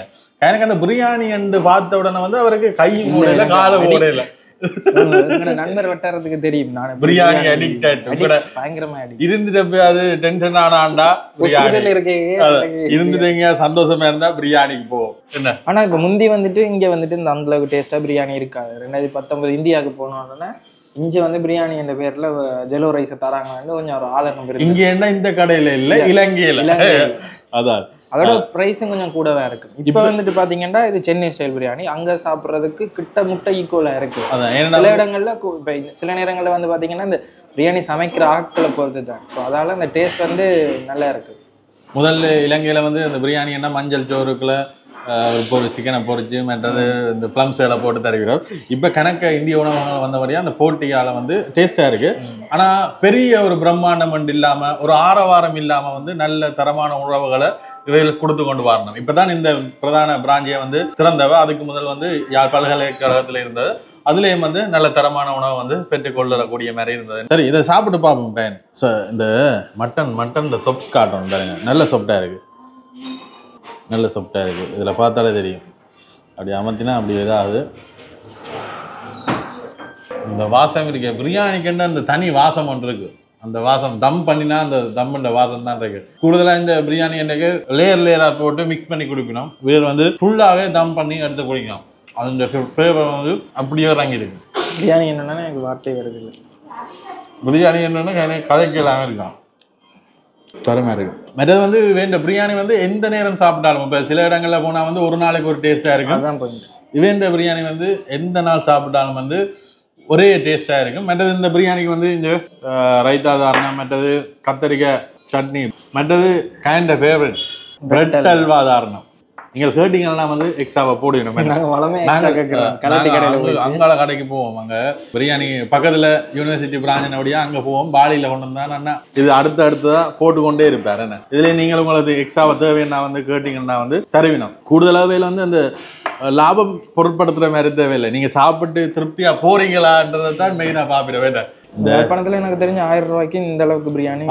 எனக்கு அந்த பிரியாணி என்று பார்த்த உடனே வந்து அவருக்கு கை மூடையில கால மூடையில நண்பர் வட்டாரத்துக்கு தெரியும் நான் பிரியாணி அடிக்டட் பயங்கரமா இருந்துட்டு அது டென்ஷன் ஆனாண்டா பிரியாணி இருந்துட்டீங்க, சந்தோஷமா இருந்தா பிரியாணிக்கு போவோம். என்ன ஆனா இப்ப முந்தி வந்துட்டு இங்க வந்துட்டு இந்த அந்த அளவுக்கு டேஸ்டா பிரியாணி இருக்காது. 2019 இந்தியாவுக்கு போனோம்னா இங்க வந்து பிரியாணி என்ற பேர்ல ஜெலோ ரைஸ் தராங்கன்னு கொஞ்சம் ஒரு ஆதரவு இருக்கு. இங்க என்ன இந்த கடையில இல்ல, இலங்கையில. அதான் அதோட பிரைஸும் கொஞ்சம் கூடவே இருக்கு. இப்ப வந்துட்டு பாத்தீங்கன்னா இது சென்னை ஸ்டைல் பிரியாணி, அங்க சாப்பிடுறதுக்கு கிட்ட முட்டை ஈக்குவலா இருக்கு. சில இடங்கள்ல சில நேரங்கள்ல வந்து பாத்தீங்கன்னா இந்த பிரியாணி சமைக்கிற ஆட்களை பொறுத்து தான். ஸோ அதால அந்த டேஸ்ட் வந்து நல்லா இருக்கு. முதல்ல இலங்கையில வந்து இந்த பிரியாணி என்ன மஞ்சள் சோறுக்குள்ள சிக்கனை பொறிச்சு மற்றது இந்த பிளம்ஸ் எல்லாம் போட்டு தருகிறோம். இப்போ கணக்க இந்திய உணவகங்கள் வந்தபடியா அந்த போட்டியால வந்து டேஸ்டா இருக்கு. ஆனா பெரிய ஒரு பிரம்மாண்டம் இல்லாம ஒரு ஆரவாரம் இல்லாம வந்து நல்ல தரமான உணவுகளை இவைகளுக்கு கொடுத்து கொண்டு வரணும். இப்பதான் இந்த பிரதான பிராஞ்சியை வந்து திறந்தவ. அதுக்கு முதல் வந்து யாழ் பல்கலைக்கழகத்துல இருந்தது. அதுலயும் வந்து நல்ல தரமான உணவை வந்து பெற்றுக்கொள்ளக்கூடிய மாதிரி இருந்தது. சரி, இதை சாப்பிட்டு பார்ப்போம் பையன். இந்த மட்டன் சொப் காட்டணும் பாருங்க. நல்ல சொப்டா இருக்கு, நல்ல சொப்டா இருக்கு. இதுல பார்த்தாலே தெரியும். அப்படி அமர்த்தினா அப்படி ஏதாவது இந்த வாசம் இருக்கு. பிரியாணிக்குன்னு அந்த தனி வாசம் ஒன்று இருக்கு. அந்த வாசம் தம் பண்ணினா அந்த தம்முண்ட வாசம் தான் இருக்கு. கூடுதலா இந்த பிரியாணி எனக்கு லேயரா போட்டு மிக்ஸ் பண்ணி குடிக்கணும். வேறு வந்து ஃபுல்லாவே தம் பண்ணி எடுத்து குடிக்கணும். அந்த ஃப்ளேவர் வந்து அப்படியே இறங்கி இருக்கு. பிரியாணி என்னன்னா எனக்கு வார்த்தை வருது இல்லை. பிரியாணி என்னன்னா கதைக்கெல்லாம் இருக்கான் தரமா இருக்கு. மற்றது வந்து வேண்ட பிரியாணி வந்து எந்த நேரம் சாப்பிட்டாலும், இப்போ சில இடங்கள்ல போனா வந்து ஒரு நாளைக்கு ஒரு டேஸ்டா இருக்கும். இவேண்ட பிரியாணி வந்து எந்த நாள் சாப்பிட்டாலும் வந்து ஒரே டேஸ்டா இருக்கும். மற்றது இந்த பிரியாணிக்கு வந்து இந்த ரைத்தா தாரணம், மற்றது கத்தரிக்காய் சட்னி, மற்றது கைண்ட் ஃபேவரட் பிரெட் அல்வா தாரணம். நீங்கள் கேட்டீங்கன்னா வந்து எக்ஸ்ட்ராவா போடுவோம். அங்கால கடைக்கு போவோம். அங்க பிரியாணி பக்கத்துல யூனிவர்சிட்டி பிராஞ்சினபடியா அங்க போவோம். பாலியில கொண்டு வந்தா அண்ணா இது அடுத்ததா போட்டுக்கொண்டே இருப்பார். என்ன இதுல நீங்கள் உங்களுக்கு எக்ஸ்ட்ராவா தேவைன்னா வந்து கேட்டீங்கன்னா வந்து தருவினோம். கூடுதலாவே வந்து அந்த லாபம் பொருட்படுத்துற மாதிரி தேவையில்லை. நீங்க சாப்பிட்டு திருப்தியா போறீங்களான்றதை தான் மெயினா பாப்பிட வேண்டாம். இந்த பணத்துல எனக்கு தெரிஞ்ச 1000 ரூபாய்க்கு இந்த அளவுக்கு பிரியாணி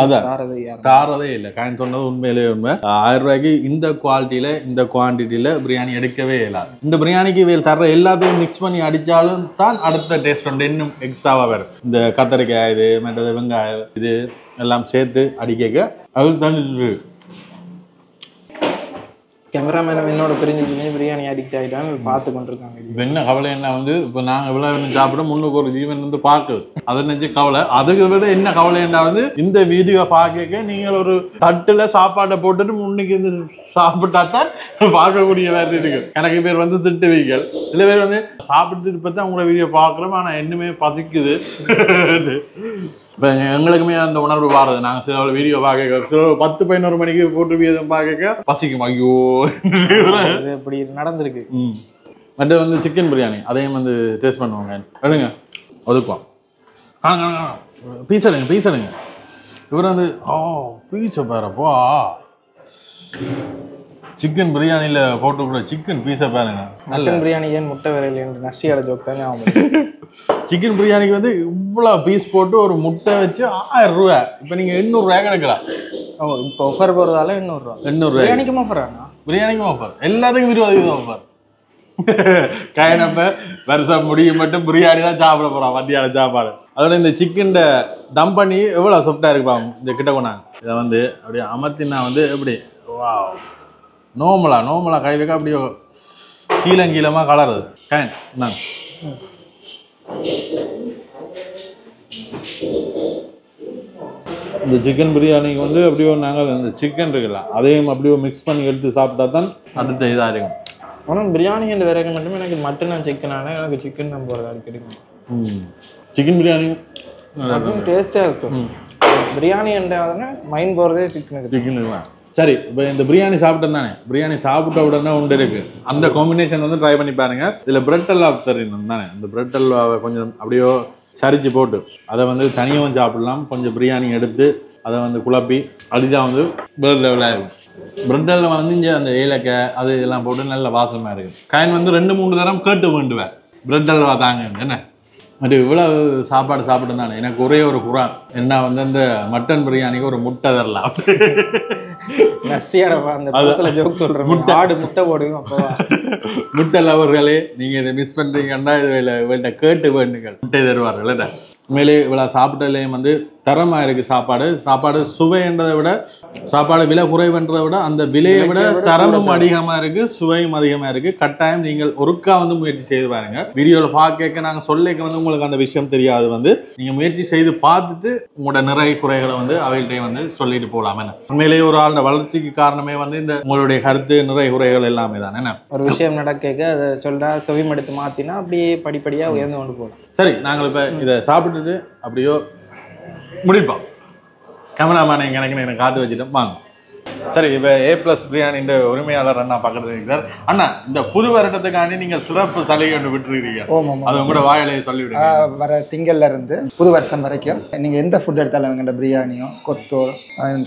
தாரதே இல்லை. காயின் சொன்னது உண்மையிலேயே உண்மை. 1000 ரூபாய்க்கு இந்த குவாலிட்டியில இந்த குவான்டிட்டியில பிரியாணி எடுக்கவே இயலாது. இந்த பிரியாணிக்கு வேல் தர்ற எல்லாத்தையும் மிக்ஸ் பண்ணி அடிச்சாலும் தான் அடுத்த டேஸ்ட் வந்து இன்னும் எக்ஸ்ட்ராவா வரும். இந்த கத்தரிக்காய் இது மற்றது வெங்காயம் இது எல்லாம் சேர்த்து அடிக்க அது தண்ணி. கேமராமேன் என்னோட பிரிஞ்சு பிரியாணி அடிக்ட் ஆகிட்டாங்க பார்த்து கொண்டிருக்காங்க. இப்போ என்ன கவலை என்ன வந்து இப்போ நாங்கள் எவ்வளோ சாப்பிட முன்னுக்கு ஒரு ஜீவன் வந்து பார்க்குது. அதை நினைச்சு கவலை. அதுக்கு விட என்ன கவலை என்ன வந்து இந்த வீடியோ பார்க்க நீங்கள் ஒரு தட்டுல சாப்பாட்டை போட்டுட்டு முன்னுக்கு இருந்து சாப்பிட்டாத்தான் பார்க்கக்கூடிய வேறு இருக்கு. எனக்கு பேர் வந்து திட்டுவீங்கள், சில பேர் வந்து சாப்பிட்டு இப்போ தான் உங்களை வீடியோ பார்க்குறோம் ஆனால் இன்னுமே பசிக்குது. இப்போ எங்களுக்குமே அந்த உணர்வு வாரது. நாங்கள் சில வீடியோ பார்க்க சில 10-11 மணிக்கு போட்டு வீதம் பார்க்க பசிக்கும். ஐயோ இப்படி நடந்திருக்கு. மற்ற வந்து சிக்கன் பிரியாணி அதையும் வந்து டேஸ்ட் பண்ணுவாங்க. எடுங்க ஒதுக்குவோம். பீஸ் எடுங்க. இவர் வந்து பீஸை பாருப்பா, சிக்கன் பிரியாணியில போட்டு சிக்கன் பீஸை பாருங்க. மட்டன் பிரியாணி ஏன் முட்டை விரையில் என்று நஷ்டியார ஜோக் தானே. சிக்கன் பிரியாணிக்கு வந்து இவ்வளோ பீஸ் போட்டு ஒரு முட்டை வச்சு 1000 ரூபா. இப்போ நீங்கள் 800 ரூபாய் கிடைக்கலாம். இப்போ ஆஃபர் போகிறதால 800 ரூபா. பிரியாணிக்கும் ஆஃபர் ஆனா பிரியாணிக்கும் ஆஃபர், எல்லாத்துக்கும் 20% ஆஃபர். கைனப்ப வருஷம் முடியும் மட்டும் பிரியாணி தான் சாப்பிட போகிறோம் மத்தியான சாப்பாடு. அதோட இந்த சிக்கன் தம் பண்ணி எவ்வளோ சாஃப்டாக இருக்குப்பாங்க. இந்த கிட்ட கொண்டாங்க இதை வந்து அப்படியே அமர்த்தினா வந்து எப்படி வா நோமலா கை வைக்க அப்படியே கீழமாக கலருது. இந்தாங்க இந்த சிக்கன் பிரியாணிக்கு வந்து அப்படியே நாங்கள் இந்த சிக்கன் இருக்குல்ல அதையும் அப்படியே மிக்ஸ் பண்ணி எடுத்து சாப்பிட்டா தான் அடுத்த இதாக இருக்கும். ஆனால் பிரியாணி என்ற வேற மட்டும் எனக்கு மட்டன் சிக்கனான எனக்கு சிக்கன் தான் போகிறதா கிடைக்கும். சிக்கன் பிரியாணி டேஸ்ட்டாக இருக்கும். பிரியாணி என்றால் மைண்ட் போகிறதே சிக்கனுக்கு. சிக்கன் சரி. இப்போ இந்த பிரியாணி சாப்பிட்டேன் தானே, பிரியாணி சாப்பிட்ட உடனே உண்டு இருக்கு அந்த காம்பினேஷன் வந்து ட்ரை பண்ணி பாருங்க. இதில் பிரெட் அல்வா தரணும் தானே, அந்த பிரெட் அல்வாவை கொஞ்சம் அப்படியோ சரிச்சு போட்டு அதை வந்து தனியாகவும் சாப்பிடலாம். கொஞ்சம் பிரியாணி எடுத்து அதை வந்து குழப்பி அதுதான் வந்து வேறு லெவலாக இருக்கும். பிரெட் அல்வா வந்து இங்கே அந்த ஏலக்காய் அது இதெல்லாம் போட்டு நல்ல வாசமாக இருக்குது. காயின் வந்து 2-3 தரம் கேட்டு வேண்டுவேன் பிரெட் அல்வா தாங்க என்ன. அது இவ்வளவு சாப்பாடு சாப்பிட்டு தானே எனக்கு ஒரே ஒரு குரான் என்ன வந்து அந்த மட்டன் பிரியாணிக்கு ஒரு முட்டை தரலாம். ஆடு முட்டை போடுவோம். அப்போ முட்டை லவர்களே நீங்க இதை மிஸ் பண்றீங்கன்னா இவள்கிட்ட கேட்டு வேண்டுங்கள், முட்டை தருவார்கள். உண்மையிலே இவ்வளோ சாப்பிட்டதுலேயும் வந்து தரமாக இருக்குது சாப்பாடு. சாப்பாடு சுவைன்றதை விட சாப்பாடு விலை குறைவுன்றதை விட அந்த விலையை விட தரமும் அதிகமாக இருக்குது, சுவையும் அதிகமாக இருக்குது. கட்டாயம் நீங்கள் ஒருக்கா வந்து முயற்சி செய்து பாருங்க. வீடியோவில் பார்க்க நாங்கள் சொல்லிக்க வந்து உங்களுக்கு அந்த விஷயம் தெரியாது வந்து நீங்கள் முயற்சி செய்து பார்த்துட்டு உங்களோட நிறை குறைகளை வந்து அவைகள்கிட்ட வந்து சொல்லிட்டு போகலாம். என்ன உண்மையிலேயே ஒரு ஆளோட வளர்ச்சிக்கு காரணமே வந்து இந்த உங்களுடைய கருத்து நிறை குறைகள் எல்லாமே தான். என்ன ஒரு விஷயம் நடக்க அதை சொல்றா செவிமடுத்து மாற்றினா அப்படியே படிப்படியாக உயர்ந்து கொண்டு போகலாம். சரி, நாங்கள் இப்போ இதை சாப்பிட்டுட்டு அப்படியோ முடிப்போம். கேமராமேன் எனக்கு காத்து வச்சுட்டோம் வாங்க. சரி, இப்போ A+ பிரியாணின்ற உரிமையாளர் அண்ணா பக்கத்தில் இருக்கிறார். அண்ணா, இந்த புது வருடத்துக்காண்டி நீங்கள் சிறப்பு சலுகை ஒன்று விட்டுருக்கீங்க. அது உங்களோட வாயிலையை சொல்லிவிடுங்க. வர திங்கள்ல இருந்து புது வருஷம் வரைக்கும் நீங்கள் எந்த ஃபுட் எடுத்தாலும் எங்கள்கிட்ட பிரியாணியோ கொத்தோ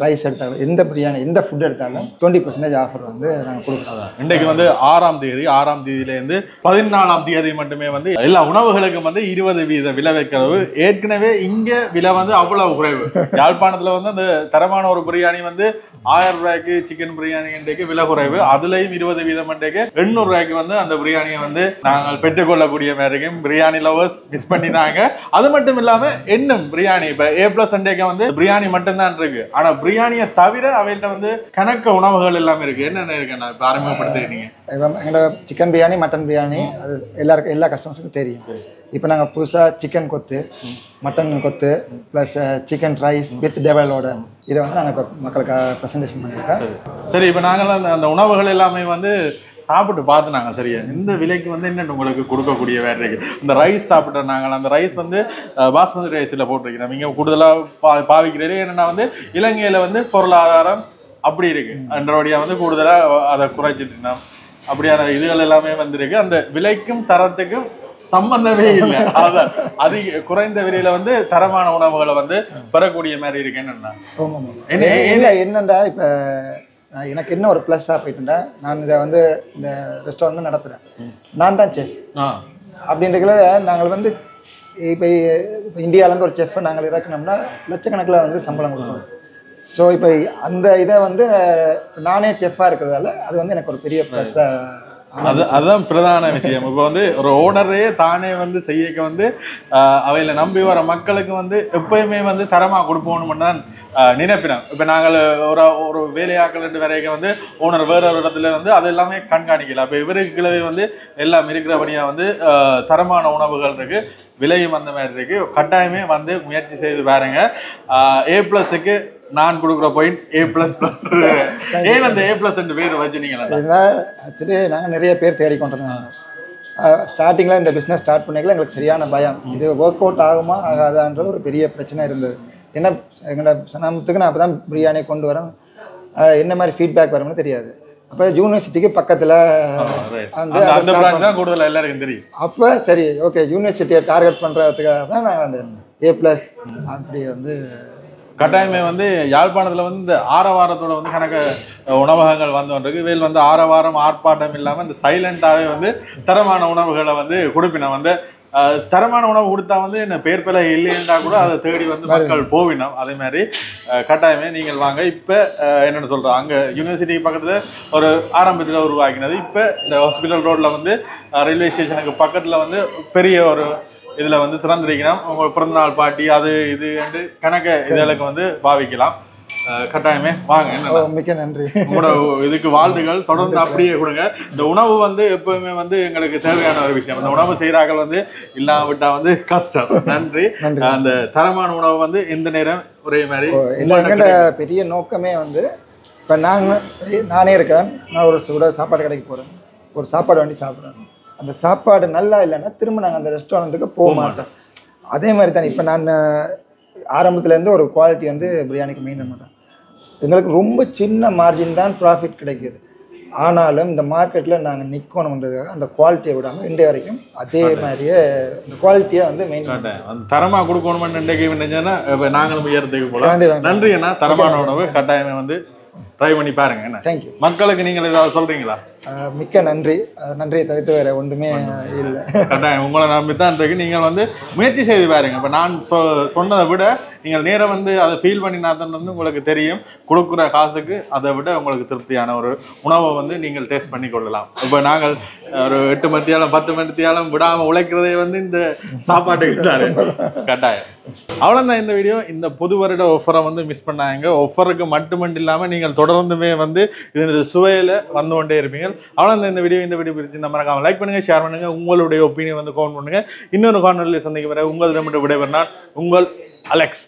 ரைஸ் எடுத்தாலும் எந்த பிரியாணி எந்த ஃபுட் எடுத்தாலும் 20% ஆஃபர் வந்து நாங்கள் கொடுக்குறோம். இன்றைக்கு வந்து 6ஆம் தேதியிலேருந்து 14ஆம் தேதி மட்டுமே வந்து எல்லா உணவுகளுக்கும் வந்து 20% விலை வைக்கிறது. ஏற்கனவே இங்கே விலை வந்து அவ்வளவு குறைவு. யாழ்ப்பாணத்தில் வந்து அந்த தரமான ஒரு பிரியாணி வந்து 1000 ரூபாய்க்கு சிக்கன் பிரியாணி இன்றைக்கு விலை குறைவு. அதுலயும் 20% இன்றைக்கு 800 ரூபாய்க்கு வந்து அந்த பிரியாணியை வந்து நாங்கள் பெற்றுக்கொள்ளக்கூடிய மாதிரி இருக்கும். பிரியாணி லவர்ஸ் மிஸ் பண்ணினாங்க. அது மட்டும் இல்லாம இன்னும் பிரியாணி இப்ப A+ இன்றைக்கு வந்து பிரியாணி மட்டும்தான் இருக்கு. ஆனா பிரியாணியை தவிர அவைகிட்ட வந்து கணக்க உணவுகள் எல்லாமே இருக்கு. என்னென்ன இருக்கு நான் இப்ப அறிமுகப்படுத்திருக்கீங்க? எங்களோட சிக்கன் பிரியாணி மட்டன் பிரியாணி அது எல்லா கஸ்டமர்ஸுக்கும் தெரியும். இப்போ நாங்கள் புதுசாக சிக்கன் கொத்து மட்டன் கொத்து ப்ளஸ் சிக்கன் ரைஸ் வித் டெவலோட இதை வந்து நாங்கள் இப்போ மக்களுக்கு ப்ரெசன்டேஷன் பண்ணியிருக்கோம். சரி, இப்போ நாங்கள் அந்த உணவுகள் எல்லாமே வந்து சாப்பிட்டு பார்த்து நாங்கள் சரியா இந்த விலைக்கு வந்து என்னென்ன உங்களுக்கு கொடுக்கக்கூடிய வேறு இருக்குது. இந்த ரைஸ் சாப்பிட்ற நாங்கள் அந்த ரைஸ் வந்து பாஸ்மதி ரைஸில் போட்டிருக்கிறோம். இங்கே கூடுதலாக பாவிக்கிறதே என்னென்னா வந்து இலங்கையில் வந்து பொருளாதாரம் அப்படி இருக்குது அன்றபடியாக வந்து கூடுதலாக அதை குறைச்சிட்டுனா அப்படியான இதுகள் எல்லாமே வந்துருக்கு. அந்த விலைக்கும் தரத்துக்கும் சம்பந்தமே இல்லை. அதான் அதிக குறைந்த விலையில வந்து தரமான உணவுகளை வந்து பெறக்கூடிய மாதிரி இருக்கு. என்னண்டா இப்போ எனக்கு என்ன ஒரு ப்ளஸ்ஸாக போயிட்டுண்டா நான் இதை வந்து இந்த ரெஸ்டாரண்ட் நடத்துகிறேன். நான் தான் செஃப் அப்படின்றதுல நாங்கள் வந்து இப்போ இந்தியாவிலேருந்து ஒரு செஃப்பை நாங்கள் இறக்கணும்னா லட்சக்கணக்கில் வந்து சம்பளம் கொடுக்கணும். ஸோ இப்போ அந்த இதை வந்து நானே செஃப்பாக இருக்கிறதால அது வந்து எனக்கு ஒரு பெரிய ப்ளஸ்ஸாக அதுதான் பிரதான விஷயம். இப்போ வந்து ஒரு ஓனரே தானே வந்து செய்யக்க வந்து அவையில நம்பி வர மக்களுக்கு வந்து எப்பயுமே வந்து தரமா கொடுப்போம்னு தான் நினைப்பினோம். இப்போ நாங்கள் ஒரு வேலையாக்கள் வரைக்கும் வந்து ஓனர் வேற ஒரு இடத்துல வந்து அது எல்லாமே கண்காணிக்கல. அப்போ இவருக்குள்ளவே வந்து எல்லாம் இருக்கிறபடியா வந்து தரமான உணவுகள் இருக்கு, விலையும் அந்த மாதிரி இருக்கு. கட்டாயமே வந்து முயற்சி செய்து பாருங்க. A+க்கு நான் கொடுக்குற பாயிண்ட் A++. ஏன் அந்த A+ பேர் வச்சுனீங்களா? ஆக்சுவலி நாங்கள் நிறைய பேர் தேடிக்கொண்டிருந்தோம். ஸ்டார்டிங்கில் இந்த பிஸ்னஸ் ஸ்டார்ட் பண்ணிக்கல எங்களுக்கு சரியான பயம், இது ஒர்க் அவுட் ஆகுமா ஆகாதான்றது ஒரு பெரிய பிரச்சனை இருந்தது. ஏன்னா எங்களோட சனத்துக்கு நான் அப்போ தான் பிரியாணி கொண்டு வரேன், என்ன மாதிரி ஃபீட்பேக் வரும்னு தெரியாது. அப்போ யூனிவர்சிட்டிக்கு பக்கத்தில் அப்போ சரி ஓகே யூனிவர்சிட்டியை டார்கெட் பண்ணுறதுக்காக தான் நான் அந்த A+ அப்படி வந்து கட்டாயமே வந்து யாழ்ப்பாணத்தில் வந்து இந்த ஆரவாரத்தோட வந்து கணக்கு உணவகங்கள் வந்தோன்றிருக்கு. வேல் வந்து ஆரவாரம் ஆர்ப்பாட்டம் இல்லாமல் இந்த சைலண்டாகவே வந்து தரமான உணவுகளை வந்து கொடுப்பினோம். வந்து தரமான உணவு கொடுத்தா வந்து என்ன பேர் பிள்ளை இல்லைன்னா கூட அதை தேடி வந்து மக்கள் போவினோம். அதே மாதிரி கட்டாயமே நீங்கள் வாங்க. இப்போ என்னென்னு சொல்கிறோம், அங்கே யூனிவர்சிட்டிக்கு பக்கத்தில் ஒரு ஆரம்பத்தில் உருவாக்கினது. இப்போ இந்த ஹாஸ்பிட்டல் ரோட்டில் வந்து ரயில்வே ஸ்டேஷனுக்கு பக்கத்தில் வந்து பெரிய ஒரு இதில் வந்து திறந்திருக்கலாம். உங்கள் பிறந்தநாள் பாட்டி அது இது கணக்கு இதற்கு வந்து பாவிக்கலாம். கட்டாயமே வாங்க. என்ன மிக்க நன்றி. உங்களோட இதுக்கு வாழ்த்துகள் தொடர்ந்து அப்படியே கொடுங்க. இந்த உணவு வந்து எப்பவுமே வந்து எங்களுக்கு தேவையான ஒரு விஷயம். அந்த உணவு செய்கிறார்கள் வந்து இல்லாவிட்டா வந்து கஷ்டம். நன்றி. அந்த தரமான உணவு வந்து எந்த நேரம் ஒரே மாதிரி எங்களோட பெரிய நோக்கமே வந்து இப்போ நானே இருக்கேன், நான் ஒரு சாப்பாடு கடைக்கு போகிறேன், ஒரு சாப்பாடு வாங்கி சாப்பிட்றேன். அந்த சாப்பாடு நல்லா இல்லைன்னா திரும்ப நாங்கள் அந்த ரெஸ்டாரண்ட்டுக்கு போக மாட்டோம். அதே மாதிரி தானே இப்போ நான் ஆரம்பத்துலேருந்து ஒரு குவாலிட்டி வந்து பிரியாணிக்கு மெயின்டைன் பண்ணுறேன். எங்களுக்கு ரொம்ப சின்ன மார்ஜின் தான் ப்ராஃபிட் கிடைக்கிது. ஆனாலும் இந்த மார்க்கெட்டில் நாங்கள் நிற்கணுன்றதுக்காக அந்த குவாலிட்டியை விடாமல் இன்றைய வரைக்கும் அதே மாதிரியே இந்த குவாலிட்டியை வந்து மெயின்டைன் அந்த தரமாக கொடுக்கணும்னு இன்றைக்கு நினைச்சேன்னா நாங்களும் உயரத்துக்கு போகலாம். நன்றி அண்ணா. தரமான உணவு கட்டாயமே வந்து ட்ரை பண்ணி பாருங்க. என்ன தேங்க்யூ. மக்களுக்கு நீங்கள் ஏதாவது சொல்றீங்களா? மிக்க நன்றி. நன்றியை தவிர்த்து வேற ஒன்றுமே இல்லை. கட்டாயம் உங்களை நம்பி தான் இருக்கு. நீங்கள் வந்து முயற்சி செய்து பாருங்க. இப்போ நான் சொன்னதை விட நீங்கள் நேரம் வந்து அதை ஃபீல் பண்ணினா தான் வந்து உங்களுக்கு தெரியும் கொடுக்குற காசுக்கு அதை விட உங்களுக்கு திருப்தியான ஒரு உணவை வந்து நீங்கள் டேஸ்ட் பண்ணி கொள்ளலாம். இப்போ நாங்கள் ஒரு 8 மணித்தியாலம் 10 மணித்தியாலம் விடாமல் உழைக்கிறதே வந்து இந்த சாப்பாட்டுக்கு தானே. கட்டாயம். அவ்வளோதான் இந்த வீடியோ. இந்த புது வருட ஆஃபரை வந்து மிஸ் பண்ணாங்க. ஆஃபருக்கு மட்டுமட்டு இல்லாமல் நீங்கள் தொடர்ந்துமே வந்து இது சுவையில் வந்து கொண்டே இருப்பீங்க. அவ்வளோதான் இந்த வீடியோ பிடிச்சி இந்த மறக்காம லைக் பண்ணுங்க, ஷேர் பண்ணுங்க, உங்களுடைய ஒப்பீனியன் வந்து கமெண்ட் பண்ணுங்க. இன்னொரு காணொலியில் சந்திக்கும் வரை உங்களிடமிருந்து விடைபெறும் நான் உங்கள் அலெக்ஸ்.